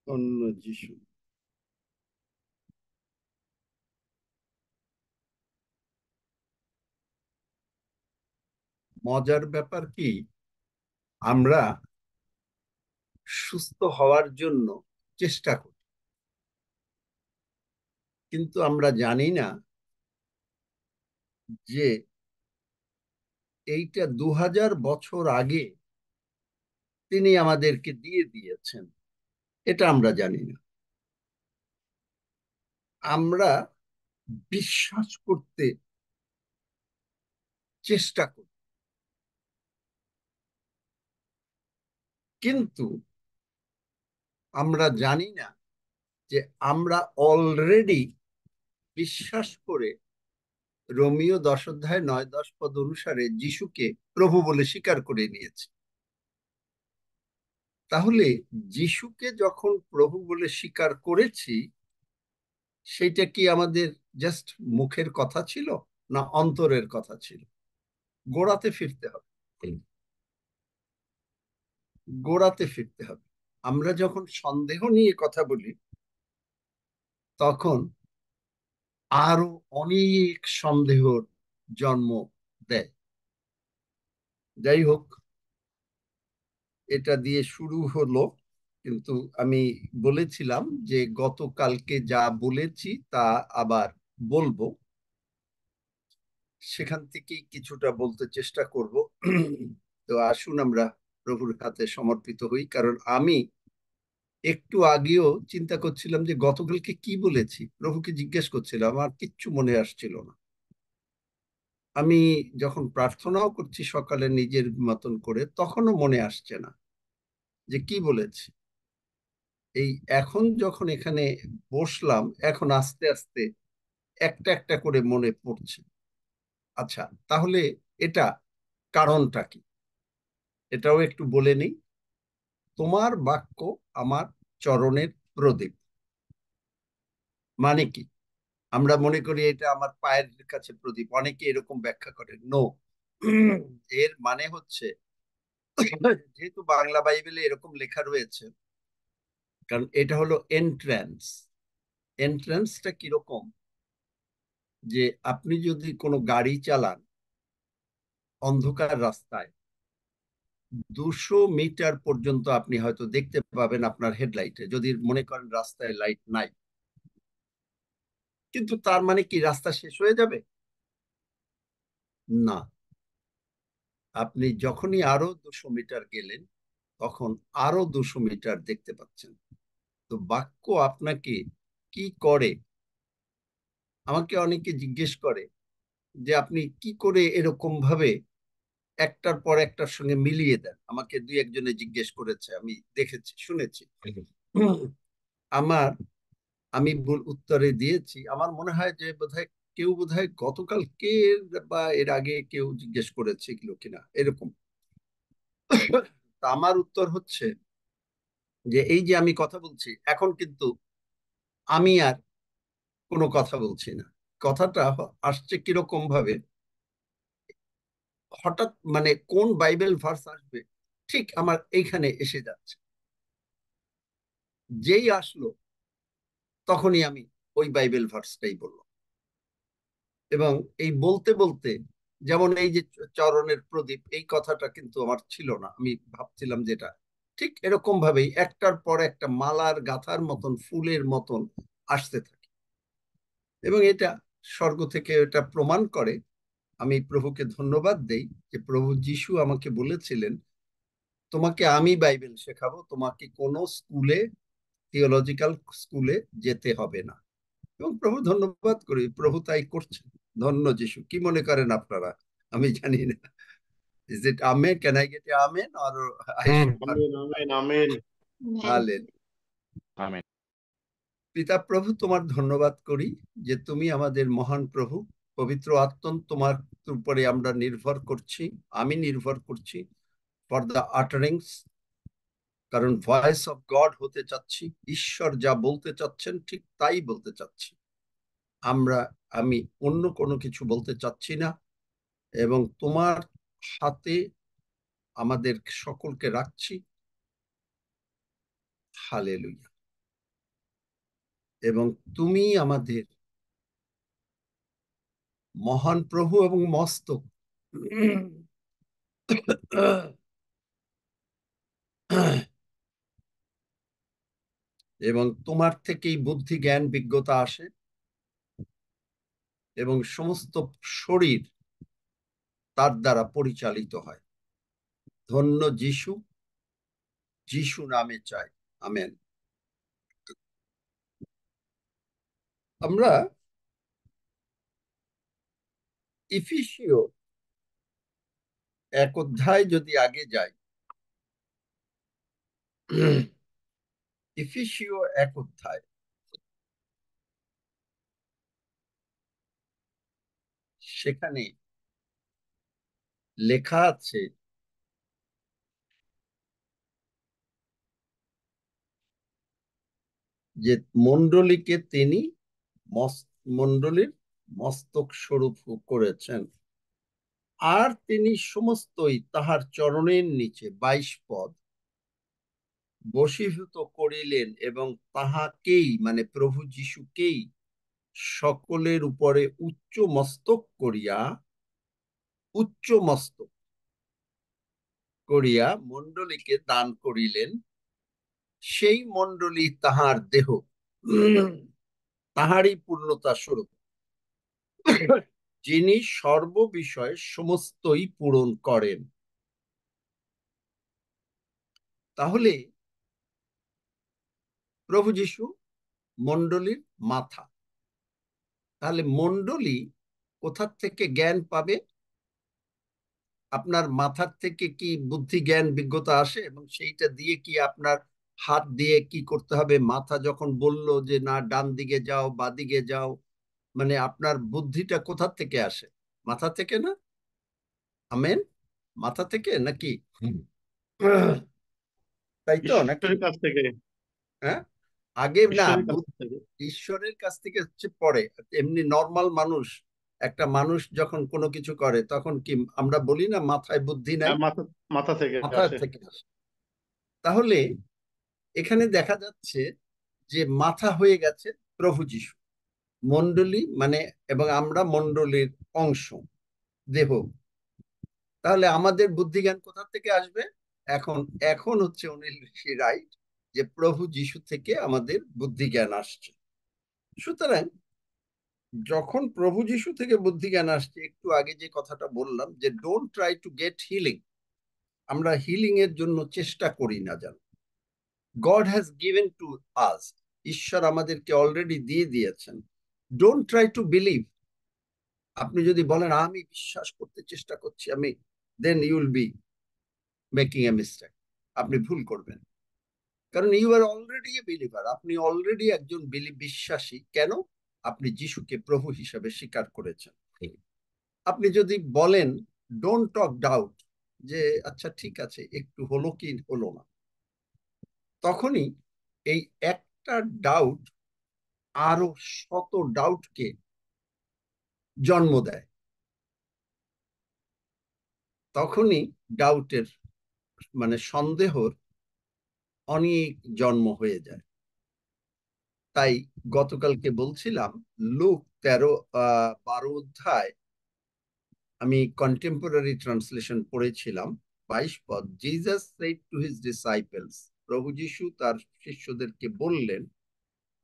অন্য যিশু। মজার ব্যাপার কি, আমরা সুস্থ হওয়ার জন্য চেষ্টা করি, কিন্তু আমরা জানি না যে এইটা 2000 বছর আগে তিনি আমাদেরকে দিয়ে দিয়েছেন। এটা আমরা জানি না। আমরা বিশ্বাস করতে চেষ্টা করি, কিন্তু আমরা জানি না যে আমরা অলরেডি বিশ্বাস করে রোমিও 10 অধ্যায় 9-10 পদ অনুসারে যিশুকে প্রভু বলে স্বীকার করে নিয়েছি। তাহলে যিশুকে যখন প্রভু বলে স্বীকার করেছি, সেইটা কি আমাদের জাস্ট মুখের কথা ছিল না অন্তরের কথা ছিল? গোড়াতে ফিরতে হবে, গোড়াতে ফিরতে হবে। আমরা যখন সন্দেহ নিয়ে কথা বলি, তখন আরো অনেক সন্দেহর জন্ম দেয়। যাই হোক, এটা দিয়ে শুরু হলো, কিন্তু আমি বলেছিলাম যে গতকালকে যা বলেছি তা আবার বলবো, সেখান থেকেই কিছুটা বলতে চেষ্টা করব। তো আসুন আমরা প্রভুর হাতে সমর্পিত হই, কারণ আমি একটু আগেও চিন্তা করছিলাম যে গতকালকে কি বলেছি, প্রভুকে জিজ্ঞেস করছিলাম, আমার কিচ্ছু মনে আসছিল না। আমি যখন প্রার্থনাও করছি সকালে নিজের মতন করে, তখনও মনে আসছে না যে কি বলেছি। এই এখন যখন এখানে বসলাম, এখন আস্তে আস্তে একটা একটা করে মনে পড়ছে। আচ্ছা, তাহলে এটা কারণটা কি, এটাও একটু বলে নিই। তোমার বাক্য আমার চরণের প্রদীপ মানে কি? আমরা মনে করি এটা আমার পায়ের কাছে প্রদীপ, অনেকে এরকম ব্যাখ্যা করে। নো, এর মানে হচ্ছে, যেহেতু বাংলা বাইবেলে এরকম লেখা রয়েছে, কারণ এটা হলো এন্ট্রান্স। এন্ট্রান্সটা কিরকম, যে আপনি যদি কোনো গাড়ি চালান অন্ধকার রাস্তায়, 200 মিটার পর্যন্ত আপনি হয়তো দেখতে পাবেন আপনার হেডলাইটে, যদি মনে করেন রাস্তায় লাইট নাই। কিন্তু তার মানে কি রাস্তা শেষ হয়ে যাবে? না, আপনি যখনই আরো 200 মিটার গেলেন, তখন আরো 200 মিটার দেখতে পাচ্ছেন। তো বাক্য আপনাকে কি করে? আমাকে অনেকে জিজ্ঞেস করে যে আপনি কি করে এরকম ভাবে একটার পর একটার সঙ্গে মিলিয়ে দেন। আমাকে দুই একজনে জিজ্ঞেস করেছে, আমি দেখেছি, শুনেছি। আমার আমি উত্তরে দিয়েছি, আমার মনে হয় যে বোধহয় কেউ বোধহয় গতকাল কে বা এর আগে কেউ জিজ্ঞেস করেছে কিনা এরকম। তা আমার উত্তর হচ্ছে যে এই যে আমি কথা বলছি এখন, কিন্তু আমি আর কোনো কথা বলছি না। কথাটা আসছে কিরকম ভাবে, হঠাৎ মানে কোন বাইবেল ভার্স আসবে ঠিক আমার এইখানে এসে যাচ্ছে। যেই আসলো তখনই আমি ওই বাইবেল ভার্সটাই বললাম। এবং এই বলতে বলতে, যেমন এই যে চরণের প্রদীপ, এই কথাটা কিন্তু আমার ছিল না, আমি ভাবছিলাম যেটা ঠিক এরকম ভাবেই একটার পর একটা মালার গাথার মতন, ফুলের মতন আসতে থাকে। এবং এটা স্বর্গ থেকে এটা প্রমাণ করে। আমি প্রভুকে ধন্যবাদ দেই যে প্রভু যিশু আমাকে বলেছিলেন, তোমাকে আমি বাইবেল শেখাবো, তোমাকে কোনো স্কুলে, থিওলজিক্যাল স্কুলে যেতে হবে না। এবং প্রভু ধন্যবাদ করি, প্রভু তাই করছেন। ধন্য যিশু। কি মনে করেন আপনারা? আমি জানি না। Is it amen? Can I get a amen or I should not? Amen, amen, amen. Hallelujah. Amen. পিতা প্রভু, তোমার ধন্যবাদ করি যে তুমি আমাদের মহান প্রভু। পবিত্র আত্মা তোমার উপরে আমরা নির্ভর করছি, আমি নির্ভর করছি ফর দ্য আটারিংস, কারণ ভয়েস অফ গড হতে চাচ্ছি। ঈশ্বর যা বলতে চাচ্ছেন ঠিক তাই বলতে চাচ্ছি আমরা। আমি অন্য কোনো কিছু বলতে চাচ্ছি না। এবং তোমার হাতে আমাদের সকলকে রাখছি। হালেলুয়া। এবং তুমি আমাদের মহান প্রভু এবং মস্তক। এবং তোমার থেকেই বুদ্ধি জ্ঞান বিজ্ঞতা আসে এবং সমস্ত শরীর তার দ্বারা পরিচালিত হয়। ধন্য যিশু, যিশু নামে চাই, আমেন। আমরা ইফিসীয় 1 অধ্যায় যদি আগে যাই, ইফিসীয় 1 অধ্যায়, সেখানে লেখা আছে যে মণ্ডলীকে তিনি মণ্ডলীর মস্তক স্বরূপ করেছেন, আর তিনি সমস্তই তাহার চরণের নিচে 22 পদ বশীভূত করিলেন এবং তাহাকেই মানে প্রভু যিশুকেই সকলের উপরে উচ্চ মস্তক করিয়া মণ্ডলীকে দান করিলেন। সেই মণ্ডলী তাহার দেহ, তাহারই পূর্ণতা স্বরূপ, যিনি সর্ববিষয়ে সমস্তই পূরণ করেন। তাহলে প্রভু যিশু মণ্ডলীর মাথা। তাহলে মণ্ডলী কোথার থেকে জ্ঞান পাবে? আপনার মাথার থেকে কি বুদ্ধি জ্ঞান বিজ্ঞতা আসে এবং সেইটা দিয়ে কি আপনার হাত দিয়ে কি করতে হবে? মাথা যখন বলল যে না ডান দিকে যাও বা দিকে যাও, মানে আপনার বুদ্ধিটা কোথার থেকে আসে? মাথা থেকে না? আমেন। মাথা থেকে নাকি? তাই তো নাকি? ঈশ্বরের কাছ থেকে। হ্যাঁ, আগে না, ঈশ্বরের কাছ থেকে। ঈশ্বরের কাছ থেকে হচ্ছে পরে। এমনি নর্মাল মানুষ, একটা মানুষ যখন কোনো কিছু করে তখন কি আমরা বলি না মাথায় বুদ্ধি নাই? মাথা মাথা থেকে মাথা আসে। থেকে আসে। তাহলে এখানে দেখা যাচ্ছে যে মাথা হয়ে গেছে প্রভু যিশু, মণ্ডলী মানে, এবং আমরা মণ্ডলীর অংশ, দেহ। তাহলে আমাদের বুদ্ধি জ্ঞান কোথা থেকে আসবে? এখন এখন হচ্ছে উনি রাইট যে প্রভু যিশু থেকে আমাদের বুদ্ধি জ্ঞান আসছে। সুতরাং যখন প্রভু যিশু থেকে বুদ্ধি জ্ঞান আসছে, একটু আগে যে কথাটা বললাম যে don't try to get healing, আমরা হিলিং এর জন্য চেষ্টা করি না। জানো, God has given to us, ঈশ্বর আমাদেরকে অলরেডি দিয়ে দিয়েছেন। Don't try to believe. আপনি যদি বলেন আমি বিশ্বাস করতে চেষ্টা করছি আমি, then you will be making a mistake, আপনি ভুল করবেন। কারণ you are already a believer, আপনি অলরেডি একজন বিশ্বাসী। কেন? আপনি যিশুকে প্রভু হিসাবে স্বীকার করেছেন। আপনি যদি বলেন ডোন্ট টক ডাউট, যে আচ্ছা ঠিক আছে একটু হলো কি হলো না, তখনই এই একটা ডাউট আরো শত ডাউটকে জন্ম দেয়। তখনই ডাউটের মানে সন্দেহর অনেক জন্ম হয়ে যায়। তাই গতকালকে বলছিলাম লুক 12 অধ্যায়, আমি কন্টেম্পোরারি ট্রান্সলেশন পড়েছিলাম। 22 পদ, Jesus said to his disciples, প্রভু যিশু তার শিষ্যদেরকে বললেন,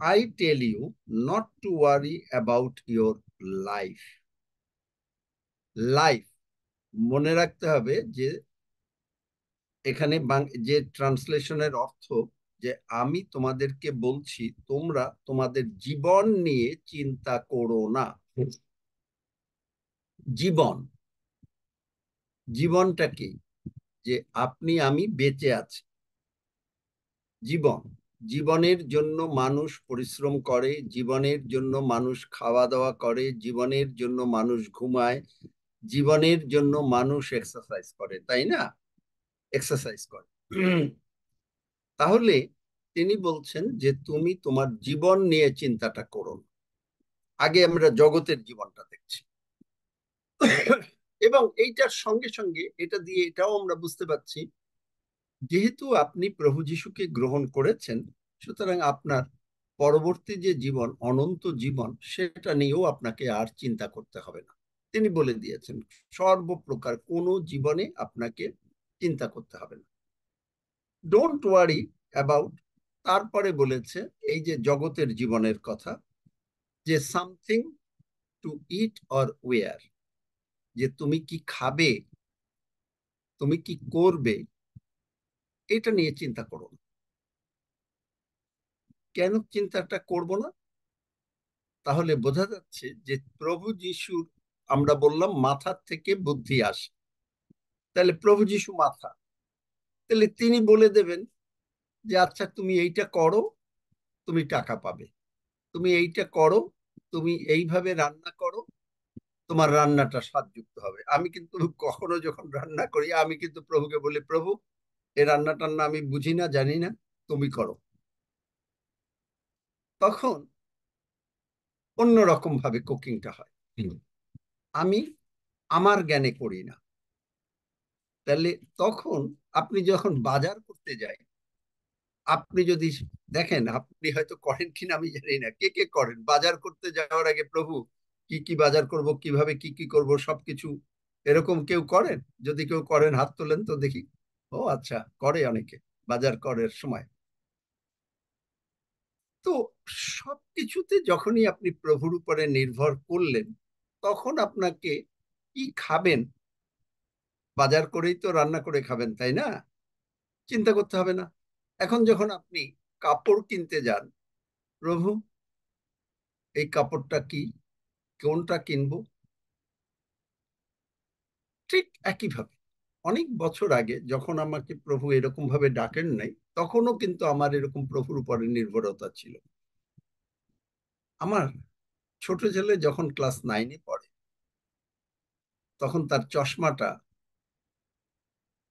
I tell you not to worry about your life. Life মনে রাখতে হবে যে এখানে যে ট্রান্সলেশনের অর্থ, যে আমি তোমাদেরকে বলছি তোমরা তোমাদের জীবন নিয়ে চিন্তা করো না। জীবন, জীবনটা কি? যে আপনি আমি বেঁচে আছি। জীবন, জীবনের জন্য মানুষ পরিশ্রম করে, জীবনের জন্য মানুষ খাওয়া দাওয়া করে, জীবনের জন্য মানুষ ঘুমায়, জীবনের জন্য মানুষ এক্সারসাইজ করে, তাই না? এক্সারসাইজ করে। তাহলে তিনি বলছেন যে তুমি তোমার জীবন নিয়ে চিন্তাটা করো। আগে আমরা জগতের জীবনটা দেখছি, এবং এইটার সঙ্গে সঙ্গে এটা দিয়ে এটাও আমরা বুঝতে পারছি, যেহেতু আপনি প্রভু যিশুকে গ্রহণ করেছেন, সুতরাং আপনার পরবর্তী যে জীবন, অনন্ত জীবন, সেটা নিয়েও আপনাকে আর চিন্তা করতে হবে না। তিনি বলে দিয়েছেন সর্বপ্রকার কোনো জীবনে আপনাকে চিন্তা করতে হবে না। Don't worry about. তারপরে বলেছে এই যে জগতের জীবনের কথা, যে something to eat or wear, যে তুমি কি খাবে, তুমি কি করবে, এটা নিয়ে চিন্তা করো না। কেন চিন্তাটা করব না? তাহলে বোঝা যাচ্ছে যে প্রভু যিশুর, আমরা বললাম মাথার থেকে বুদ্ধি আসে, তাহলে প্রভু যিশু মাথা, তাহলে তিনি বলে দেবেন যে আচ্ছা তুমি এইটা করো, তুমি টাকা পাবে, তুমি এইটা করো, তুমি এইভাবে রান্না করো, তোমার রান্নাটা স্বাদযুক্ত হবে। আমি কিন্তু কখনো যখন রান্না করি, আমি কিন্তু প্রভুকে বলি, প্রভু এই রান্না টান্না আমি বুঝি না, জানি না, তুমি করো। তখন অন্যরকম ভাবে কুকিংটা হয়। আমি আমার জ্ঞানে করি না। তাহলে তখন আপনি যখন বাজার করতে যাই, আপনি যদি দেখেন, আপনি হয়তো করেন কিনা আমি জানি না, কে কে করেন বাজার করতে যাওয়ার আগে, প্রভু কি কি বাজার করব, কিভাবে কি কি করব, সবকিছু এরকম কেউ করেন? যদি কেউ করেন হাত তোলেন তো দেখি। ও আচ্ছা, করে অনেকে বাজার করার সময়। তো সবকিছুতে যখনই আপনি প্রভুর উপরে নির্ভর করলেন, তখন আপনাকে কি খাবেন, বাজার করেই তো রান্না করে খাবেন, তাই না? চিন্তা করতে হবে না। এখন যখন আপনি কাপড় কিনতে যান, প্রভু এই কাপড়টা কি, কোনটা কিনবো? ঠিক একইভাবে অনেক বছর আগে যখন আমাকে প্রভু এরকম ভাবে ডাকেন নাই, তখনও কিন্তু আমার এরকম প্রভুর উপরে নির্ভরতা ছিল। আমার ছোট ছেলে যখন ক্লাস 9-এ পড়ে, তখন তার চশমাটা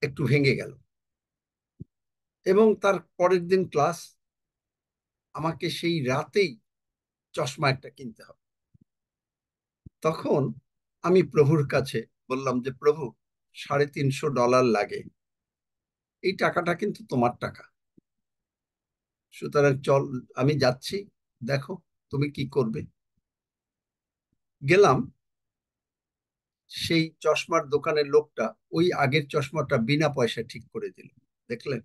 একটু ভেঙে গেল, এবং তার পরের দিন ক্লাস, আমাকে সেই রাতেই চশমা একটা কিনতে হবে। তখন আমি প্রভুর কাছে বললাম যে প্রভু, $350 লাগে, এই টাকাটা কিন্তু তোমার টাকা, সুতরাং চল, আমি যাচ্ছি, দেখো তুমি কি করবে। গেলাম, সেই চশমার দোকানের লোকটা ওই আগের চশমাটা বিনা পয়সায় ঠিক করে দিল। দেখলেন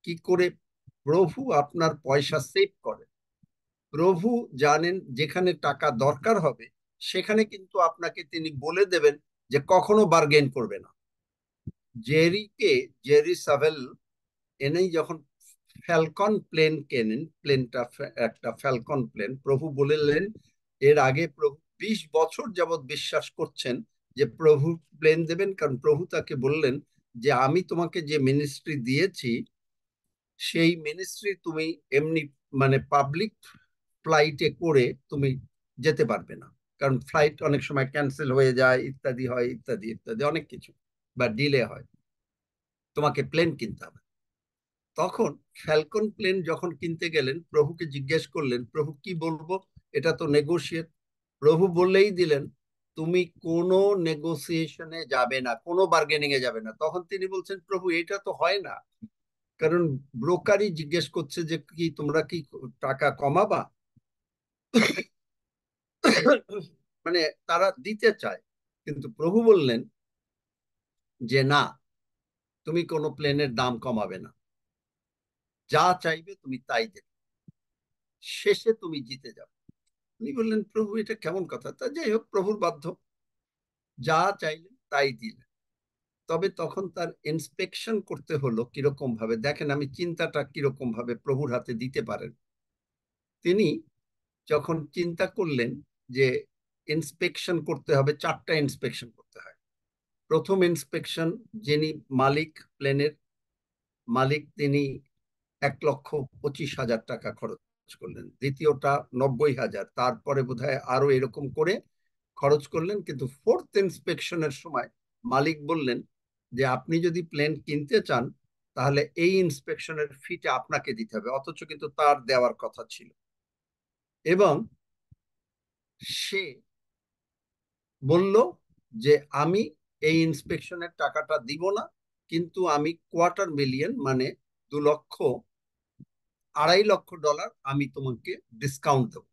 কি করে প্রভু আপনার পয়সা সেভ করে? প্রভু জানেন যেখানে টাকা দরকার হবে, সেখানে কিন্তু আপনাকে তিনি বলে দেবেন যে কখনো বার্গেন করবে না। জেরিকে, জেরি সাভেল এনেই যখন ফ্যালকন প্লেন কেনেন, প্লেনটা একটা ফ্যালকন প্লেন, প্রভু বললেন, এর আগে প্রভু 20 বছর যাবৎ বিশ্বাস করছেন যে প্রভু প্লেন দেবেন, কারণ প্রভু তাকে বললেন যে আমি তোমাকে যে মিনিস্ট্রি দিয়েছি, সেই মিনিস্ট্রি তুমি এমনি মানে পাবলিক ফ্লাইটে করে তুমি যেতে পারবে না, কারণ ফ্লাইট অনেক সময় ক্যান্সেল হয়ে যায়, ইত্যাদি হয়, ইত্যাদি ইত্যাদি অনেক কিছু, বা ডিলে হয়, তোমাকে প্লেন কিনতে হবে। তখন ফ্যালকন প্লেন যখন কিনতে গেলেন, প্রভুকে জিজ্ঞেস করলেন, প্রভু কি বলবো, এটা তো নেগোশিয়েট। প্রভু বললেই দিলেন, তুমি কোনো নেগোসিয়েশনে যাবে না, কোনো বার্গেনিং এ যাবে না। তখন তিনি বলছেন, প্রভু এটা তো হয় না, কারণ ব্রোকারই জিজ্ঞেস করছে যে কি তোমরা কি টাকা কমাবা, মানে তারা দিতে চায়। কিন্তু প্রভু বললেন যে না, তুমি কোনো প্লেনের দাম কমাবে না, যা চাইবে তুমি তাই দেবে, শেষে তুমি জিতে যাবে। উনি বললেন, প্রভু এটা কেমন কথা? তা যাই হোক, প্রভুর বাধ্য, যা চাইলেন তাই দিলেন। তবে তখন তার ইন্সপেকশন করতে হলো কিরকম ভাবে, দেখেন আমি চিন্তাটা কিরকম ভাবে প্রভুর হাতে দিতে পারেন। তিনি যখন চিন্তা করলেন যে ইন্সপেকশন করতে হবে, 4টা ইন্সপেকশন করতে হয়। প্রথম ইন্সপেকশন, যিনি মালিক, প্লেনের মালিক, তিনি 1,25,000 টাকা খরচ করলেন। দ্বিতীয়টা 90,000, তারপরে বোধহয় আরো এরকম করে খরচ করলেন। কিন্তু ফোর্থ ইন্সপেকশনের সময় মালিক বললেন যে আপনি যদি প্লেন কিনতে চান, তাহলে এই ইন্সপেকশনের ফিটা আপনাকে দিতে হবে, অথচ কিন্তু তার দেওয়ার কথা ছিল। এবং সে বলল যে আমি এই ইন্সপেকশনের টাকাটা দিব না, কিন্তু আমি 250,000 মানে 2 লক্ষ $2.5 লক্ষ আমি তোমাকে ডিসকাউন্ট দেবো।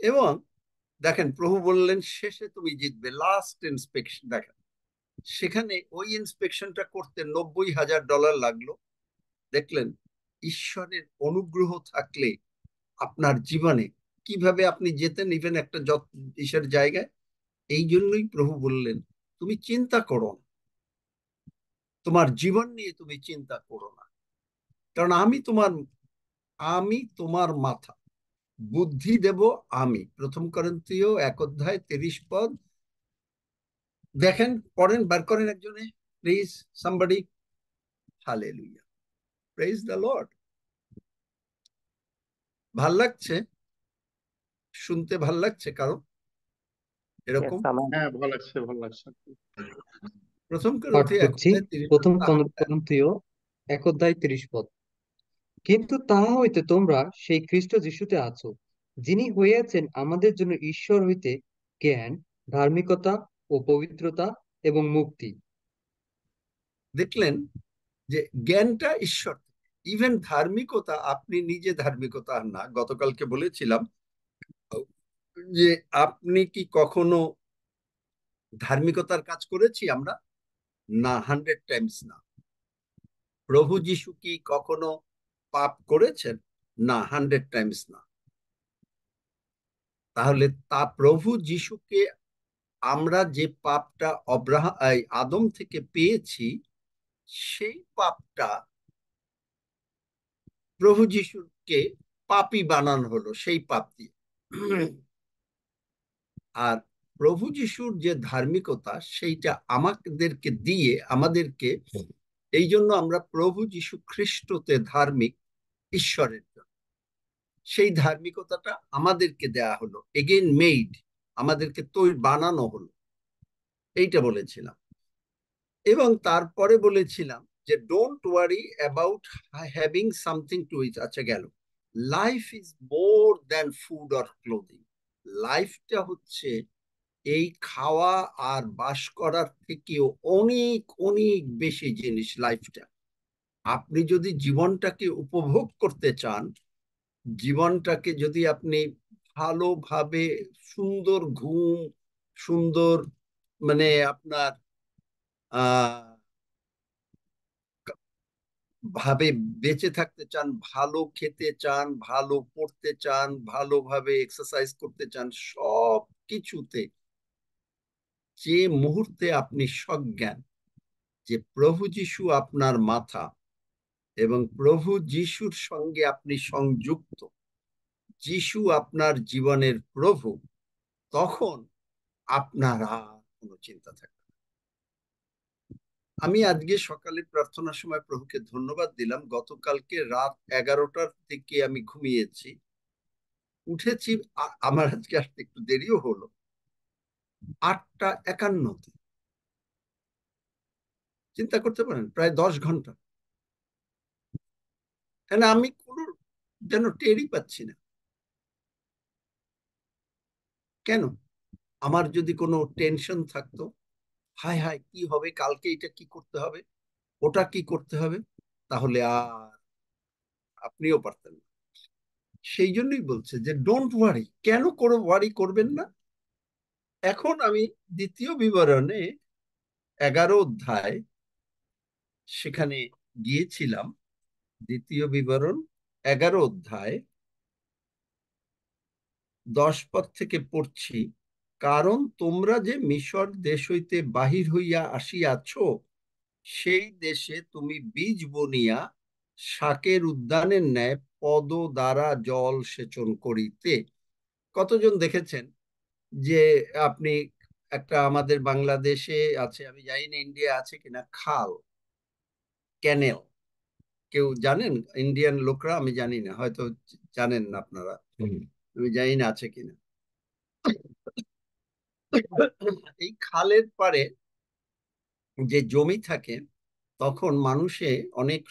এবং দেখেন, প্রভু বললেন শেষে তুমি জিতবে, লাস্ট ইন্সপেকশন। দেখেন, সেখানে ওই ইন্সপেকশনটা করতে $90,000 লাগলো। দেখলেন, ঈশ্বরের অনুগ্রহ থাকলে আপনার জীবনে কিভাবে আপনি যেতেন ইভেন একটা ইসের জায়গায়। এই জন্যই প্রভু বললেন, তুমি চিন্তা করো না, তোমার জীবন নিয়ে তুমি চিন্তা করো না, কারণ আমি তোমার মাথা, বুদ্ধি দেব আমি। 1 Corinthians 1:30। দেখেন, পড়েন, বার করেন একজনে, please, somebody. Hallelujah, praise the Lord. ভাল লাগছে? শুনতে ভাল লাগছে কারণ Yes, এরকম? amen. হ্যাঁ, ভালো লাগছে, ভালো লাগছে। প্রথম পাঠ করিন্থী এক করছি অধ্যায় 30 প্রথম পদ। করন্থীয় 1:30। কিন্তু তাহা হইতে তোমরা সেই খ্রিস্ট যিশুতে আছো, যিনি হইয়াছেন আমাদের জন্য ঈশ্বর হইতে জ্ঞান, ধার্মিকতা ও পবিত্রতা এবং মুক্তি। দেখলেন যে জ্ঞানটা ঈশ্বর, ইভেন ধার্মিকতা, আপনি নিজে ধার্মিকতা না। গতকালকে বলেছিলাম যে আপনি কি কখনো ধার্মিকতার কাজ করেছি আমরা? না, 100 টাইমস না। প্রভু যিশু কি কখনো পাপ করেছেন? না, 100 টাইমস না। তাহলে প্রভু যিশুকে আমরা যে পাপটা আদম থেকে পেয়েছি, সেই পাপটা প্রভু যিশুকে পাপী বানানো হলো সেই পাপ দিয়ে। আর প্রভু যিশুর যে ধার্মিকতা, সেইটা আমাদেরকে দিয়ে, আমাদেরকে, এই জন্য আমরা প্রভু যিশু খ্রিস্টতে ধার্মিক ঈশ্বরের জন্য। সেই ধার্মিকতাটা আমাদেরকে দেয়া হলো, এগেইন মেড, আমাদেরকে তৈরি বানানো হলো। এইটা বলেছিলাম। এবং তারপরে বলেছিলাম যে don't worry about having something to eat. আচ্ছা, গেল। Life is more than food or clothing. লাইফটা হচ্ছে এই খাওয়া আর বাস করার থেকেও অনেক অনেক বেশি জিনিস লাইফটা। আপনি যদি জীবনটাকে উপভোগ করতে চান, জীবনটাকে যদি আপনি ভালোভাবে, সুন্দর ঘুম, সুন্দর, মানে আপনার ভাবে বেঁচে থাকতে চান, ভালো খেতে চান, ভালো পড়তে চান, ভালোভাবে এক্সারসাইজ করতে চান, সব কিছুতে যে মুহূর্তে আপনি সজ্ঞান যে প্রভু যিশু আপনার মাথা এবং প্রভু যিশুর সঙ্গে আপনি সংযুক্ত, যিশু আপনার জীবনের প্রভু, তখন আপনার আর কোনো চিন্তা থাকে না। আমি আজকে সকালে প্রার্থনার সময় প্রভুকে ধন্যবাদ দিলাম। গতকালকে রাত 11টার থেকে আমি ঘুমিয়েছি, উঠেছি, আমার আজকে আসতে একটু দেরিও হলো, 8টা 51। চিন্তা করতে পারেন, প্রায় 10 ঘন্টা। কেন আমি কোনো যেন টেরই পাচ্ছি না। কেন? আমার যদি কোনো টেনশন থাকতো, হায় হায় কি হবে, কালকে এটা কি করতে হবে, ওটা কি করতে হবে, তাহলে আর আপনিও পারতেন না। সেই জন্যই বলছে যে ডোন্ট ওয়ারি। কেন ওয়ারি করবেন না? এখন আমি দ্বিতীয় বিবরণে 11 অধ্যায় সেখানে গিয়েছিলাম। দ্বিতীয় বিবরণ 11 অধ্যায় 10 পদ থেকে পড়ছি। কারণ তোমরা যে মিশর দেশ হইতে বাহির হইয়া আসিয়াছ, সেই দেশে তুমি বীজ বনিয়া শাকের উদ্যানের ন্যায় পদ দ্বারা জল সেচন করিতে। কতজন দেখেছেন যে আপনি একটা, আমাদের বাংলাদেশে আছে, আমি জানি না ইন্ডিয়া আছে কিনা, খাল, ক্যানেল, কেউ জানেন? ইন্ডিয়ান লোকরা, আমি জানি না, হয়তো জানেন না আপনারা, আমি জানি না আছে কিনা। এই খালের পারে যে জমি থাকে, তখন মানুষে অনেক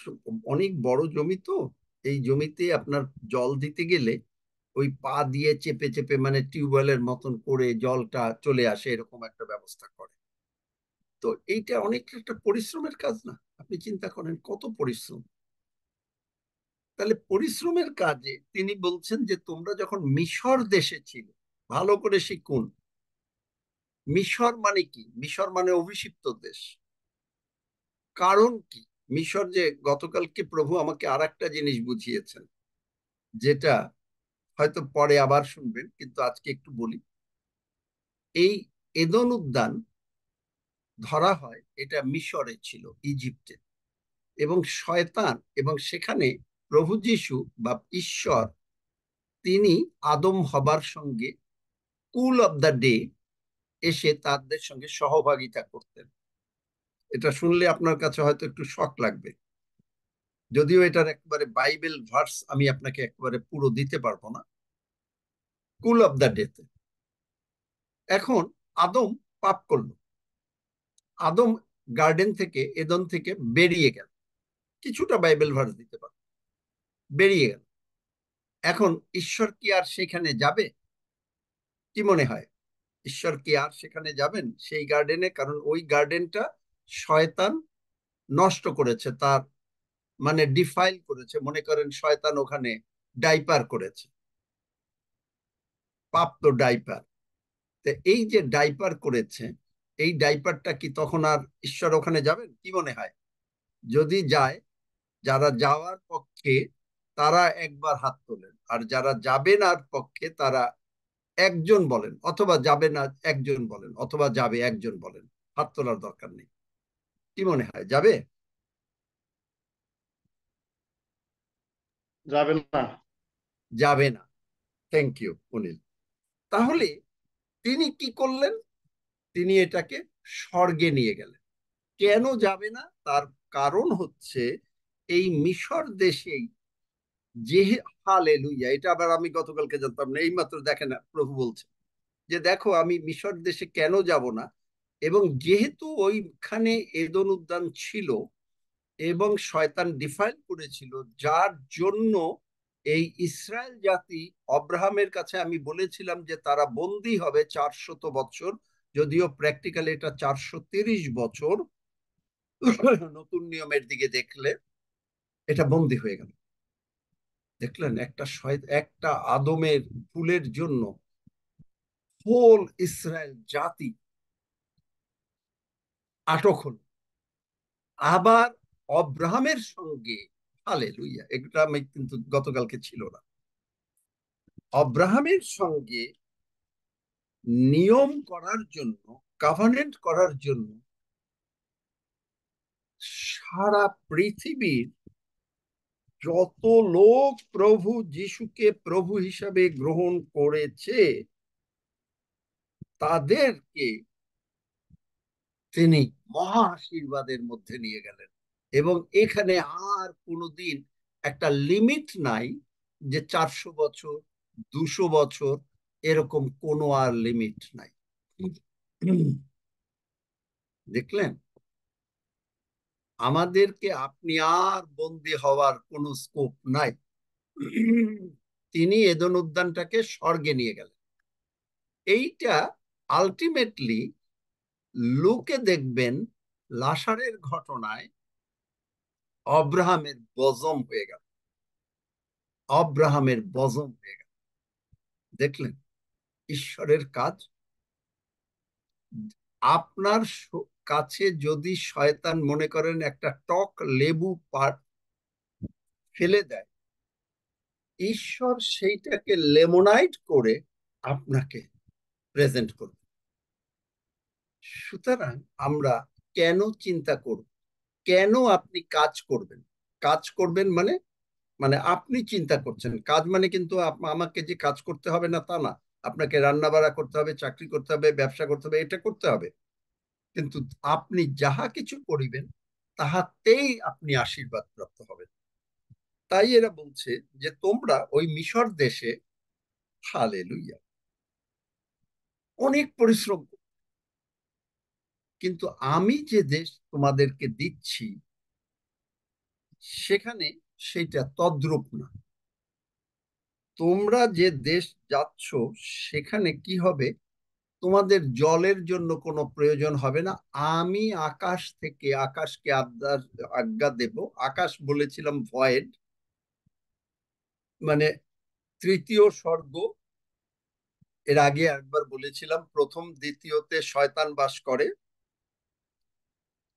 অনেক বড় জমি, তো এই জমিতে আপনার জল দিতে গেলে ওই পা দিয়ে চেপে চেপে, মানে টিউবওয়েলের মতন করে জলটা চলে আসে, এরকম একটা ব্যবস্থা করে। তো এইটা অনেক একটা পরিশ্রমের কাজ না? আপনি চিন্তা করেন কত পরিশ্রম। তাহলে পরিশ্রমের কাজে তিনি বলছেন যে তোমরা যখন মিশর দেশে ছিলে, ভালো করে শিখুন, মিশর মানে কি? মিশর মানে অভিষিক্ত দেশ। কারণ কি? মিশর যে গতকালকে প্রভু আমাকে আর একটা জিনিস বুঝিয়েছেন, যেটা হয়তো পরে আবার শুনবেন, কিন্তু আজকে একটু বলি। এই এদন উদ্যান ধরা হয় এটা মিশরে ছিল, ইজিপ্টে, এবং শয়তান এবং সেখানে প্রভু যিশু বা ঈশ্বর তিনি আদম হবার সঙ্গে কুল অফ দ্য ডে এসে তাদের সঙ্গে সহভাগিতা করতেন। এটা শুনলে আপনার কাছে হয়তো একটু শক লাগবে, যদিও এটার একেবারে বাইবেল ভার্স আমি আপনাকে একেবারে পুরো দিতে পারবো না। কুল অফ দ্য ডেতে এখন আদম পাপ করলো, আদম গার্ডেন থেকে, এদন থেকে বেরিয়ে গেল, কিছুটা বাইবেল ভার্স দিতে পারবো, বেরিয়ে গেল। এখন ঈশ্বর কি আর সেখানে যাবে? কি মনে হয়, ঈশ্বর কি আর সেখানে যাবেন সেই গার্ডেনে? কারণ ওই গার্ডেনটা শয়তান নষ্ট করেছে, তার মানে ডিফাইল করেছে। মনে করেন শয়তান ওখানে ডাইপার করেছে, পাপ তো ডাইপার। তো এই যে ডাইপার করেছে, এই ডাইপারটা কি তখন আর ঈশ্বর ওখানে যাবেন? কি মনে হয়? যদি যায়, যারা যাওয়ার পক্ষে তারা একবার হাত তোলেন, আর যারা যাবে না পক্ষে তারা একজন বলেন, অথবা যাবে না একজন বলেন, অথবা যাবে একজন বলেন। হাত তোলার দরকার নেই। কি মনে হয়, যাবে? যাবে না। যাবে না। Thank you Anil. তাহলে তিনি কি করলেন? তিনি এটাকে স্বর্গে নিয়ে গেলেন। কেন যাবে না? তার কারণ হচ্ছে এই মিশর দেশেই যে, হালেলুয়া, এটা আবার আমি গতকালকে জানতাম না, এইমাত্র দেখেন না প্রভু বলছে যে দেখো আমি মিশর দেশে কেন যাব না। এবং যেহেতু ওইখানে এদন উদ্যান ছিল এবং শয়তান ডিফাইল করেছিল, যার জন্য এই ইসরায়েল জাতি অব্রাহামের কাছে আমি বলেছিলাম যে তারা বন্দী হবে 400 বছর, যদিও প্র্যাকটিক্যালি এটা 430 বছর। নতুন নিয়মের দিকে দেখলে এটা বন্দী হয়ে গেল। দেখলেন, একটা আদমের ভুলের জন্য হোল ইসরায়েল জাতি আটক হল। আবার অব্রাহামের সঙ্গে, হালেলুয়া, এটা আমি কিন্তু গতকালকে ছিল না, অব্রাহামের সঙ্গে নিয়ম করার জন্য, কভেনেন্ট করার জন্য সারা পৃথিবীর যত লোক প্রভু যিশুকে প্রভু হিসাবে গ্রহণ করেছে তাদেরকে তিনি মহা আশীর্বাদের মধ্যে নিয়ে গেলেন। এবং এখানে আর কোনোদিন একটা লিমিট নাই যে 400 বছর, 200 বছর, এরকম কোনো আর লিমিট নাই। দেখলেন, আমাদেরকে আপনি আর বন্দী হওয়ার কোনো স্কোপ নাই। তিনি এদন উদ্যানটাকে স্বর্গে নিয়ে গেলেন। এইটা আলটিমেটলি লোকে দেখবেন লাসারের ঘটনায় অব্রাহামের বজম হয়ে গেল, অব্রাহামের বজম হয়ে গেল। দেখলেন ঈশ্বরের কাজ। আপনার কাছে যদি শয়তান মনে করেন একটা টক লেবু ফেলে দেয়, ঈশ্বর সেইটাকে লেমোনাইড করে আপনাকে প্রেজেন্ট করবে। সুতরাং আমরা কেন চিন্তা করব? কেন আপনি কাজ করবেন? কাজ করবেন মানে, আপনি চিন্তা করছেন কাজ মানে, কিন্তু আমাকে যে কাজ করতে হবে না তা না। আপনাকে রান্না বাড়া করতে হবে, চাকরি করতে হবে, ব্যবসা করতে হবে, এটা করতে হবে। কিন্তু আপনি যাহা কিছু করিবেন তাহাতেই আপনি আশীর্বাদ প্রাপ্ত হবেন। তাই এরা বলছে যে তোমরা ওই মিশর দেশে, হালেলুইয়া, অনেক পরিশ্রম, কিন্তু আমি যে দেশ তোমাদেরকে দিচ্ছি সেখানে সেইটা তদ্রূপ না। তোমরা যে দেশ যাচ্ছ সেখানে কি হবে, তোমাদের জলের জন্য কোনো প্রয়োজন হবে না। আমি আকাশ থেকে, আকাশকে আজ্ঞা দেব। আকাশ বলেছিলাম ভয়েড, মানে তৃতীয় স্বর্গ, এর আগে একবার বলেছিলাম প্রথম দ্বিতীয়তে শয়তান বাস করে,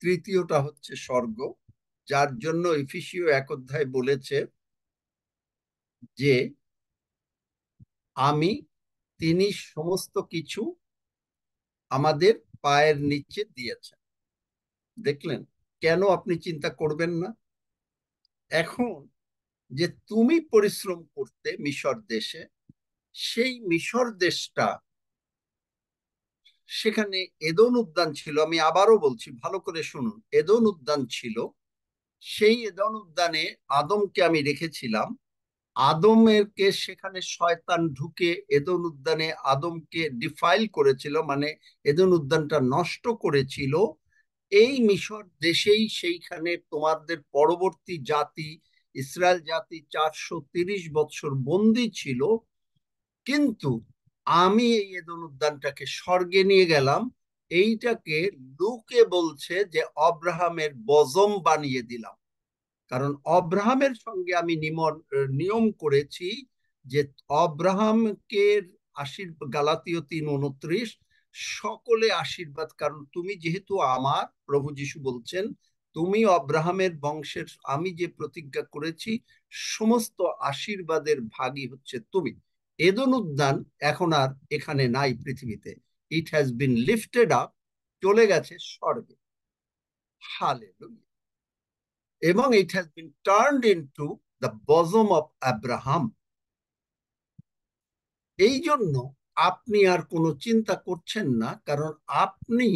তৃতীয়টা হচ্ছে স্বর্গ, যার জন্য এফেসীয় 1 অধ্যায় বলেছে যে তিনি সমস্ত কিছু আমাদের পায়ের নিচে দিয়েছেন। দেখলেন? কেন আপনি চিন্তা করবেন না? এখন যে তুমি পরিশ্রম করতে মিশর দেশে, সেই মিশর দেশটা, সেখানে এদন উদ্যান ছিল। আমি আবারও বলছি, ভালো করে শুনুন, এদন উদ্যান ছিল। সেই এদন উদ্যানে আদমকে আমি রেখেছিলাম। আদমেরকে সেখানে শয়তান ঢুকে এদন উদ্যানে আদমকে ডিফাইল করেছিল, মানে এদন উদ্যানটা নষ্ট করেছিল। এই মিশর দেশেই সেইখানে তোমাদের পরবর্তী জাতি ইসরায়েল জাতি 430 বছর বন্দী ছিল। কিন্তু আমি এই এদন উদ্যানটাকে স্বর্গে নিয়ে গেলাম। এইটাকে লুকে বলছে যে অব্রাহামের বজম বানিয়ে দিলাম। কারণ অব্রাহামের সঙ্গে আমি নিয়ম করেছি যে অব্রাহামকে আশীর্বাদ, গালাতীয় 3:29, সকলে আশীর্বাদ, কারণ তুমি যেহেতু আমার, প্রভু যিশু বলছেন, তুমি অব্রাহামের বংশের, আমি যে প্রতিজ্ঞা করেছি সমস্ত আশীর্বাদের ভাগী হচ্ছে তুমি। এদন উদ্যান এখন আর এখানে নাই পৃথিবীতে। It has been lifted up, চলে গেছে স্বর্গে। হালেলুয়া। এবং it has been turned into the বজম of Abraham. এই জন্য আপনি আর কোনো চিন্তা করছেন না, কারণ আপনি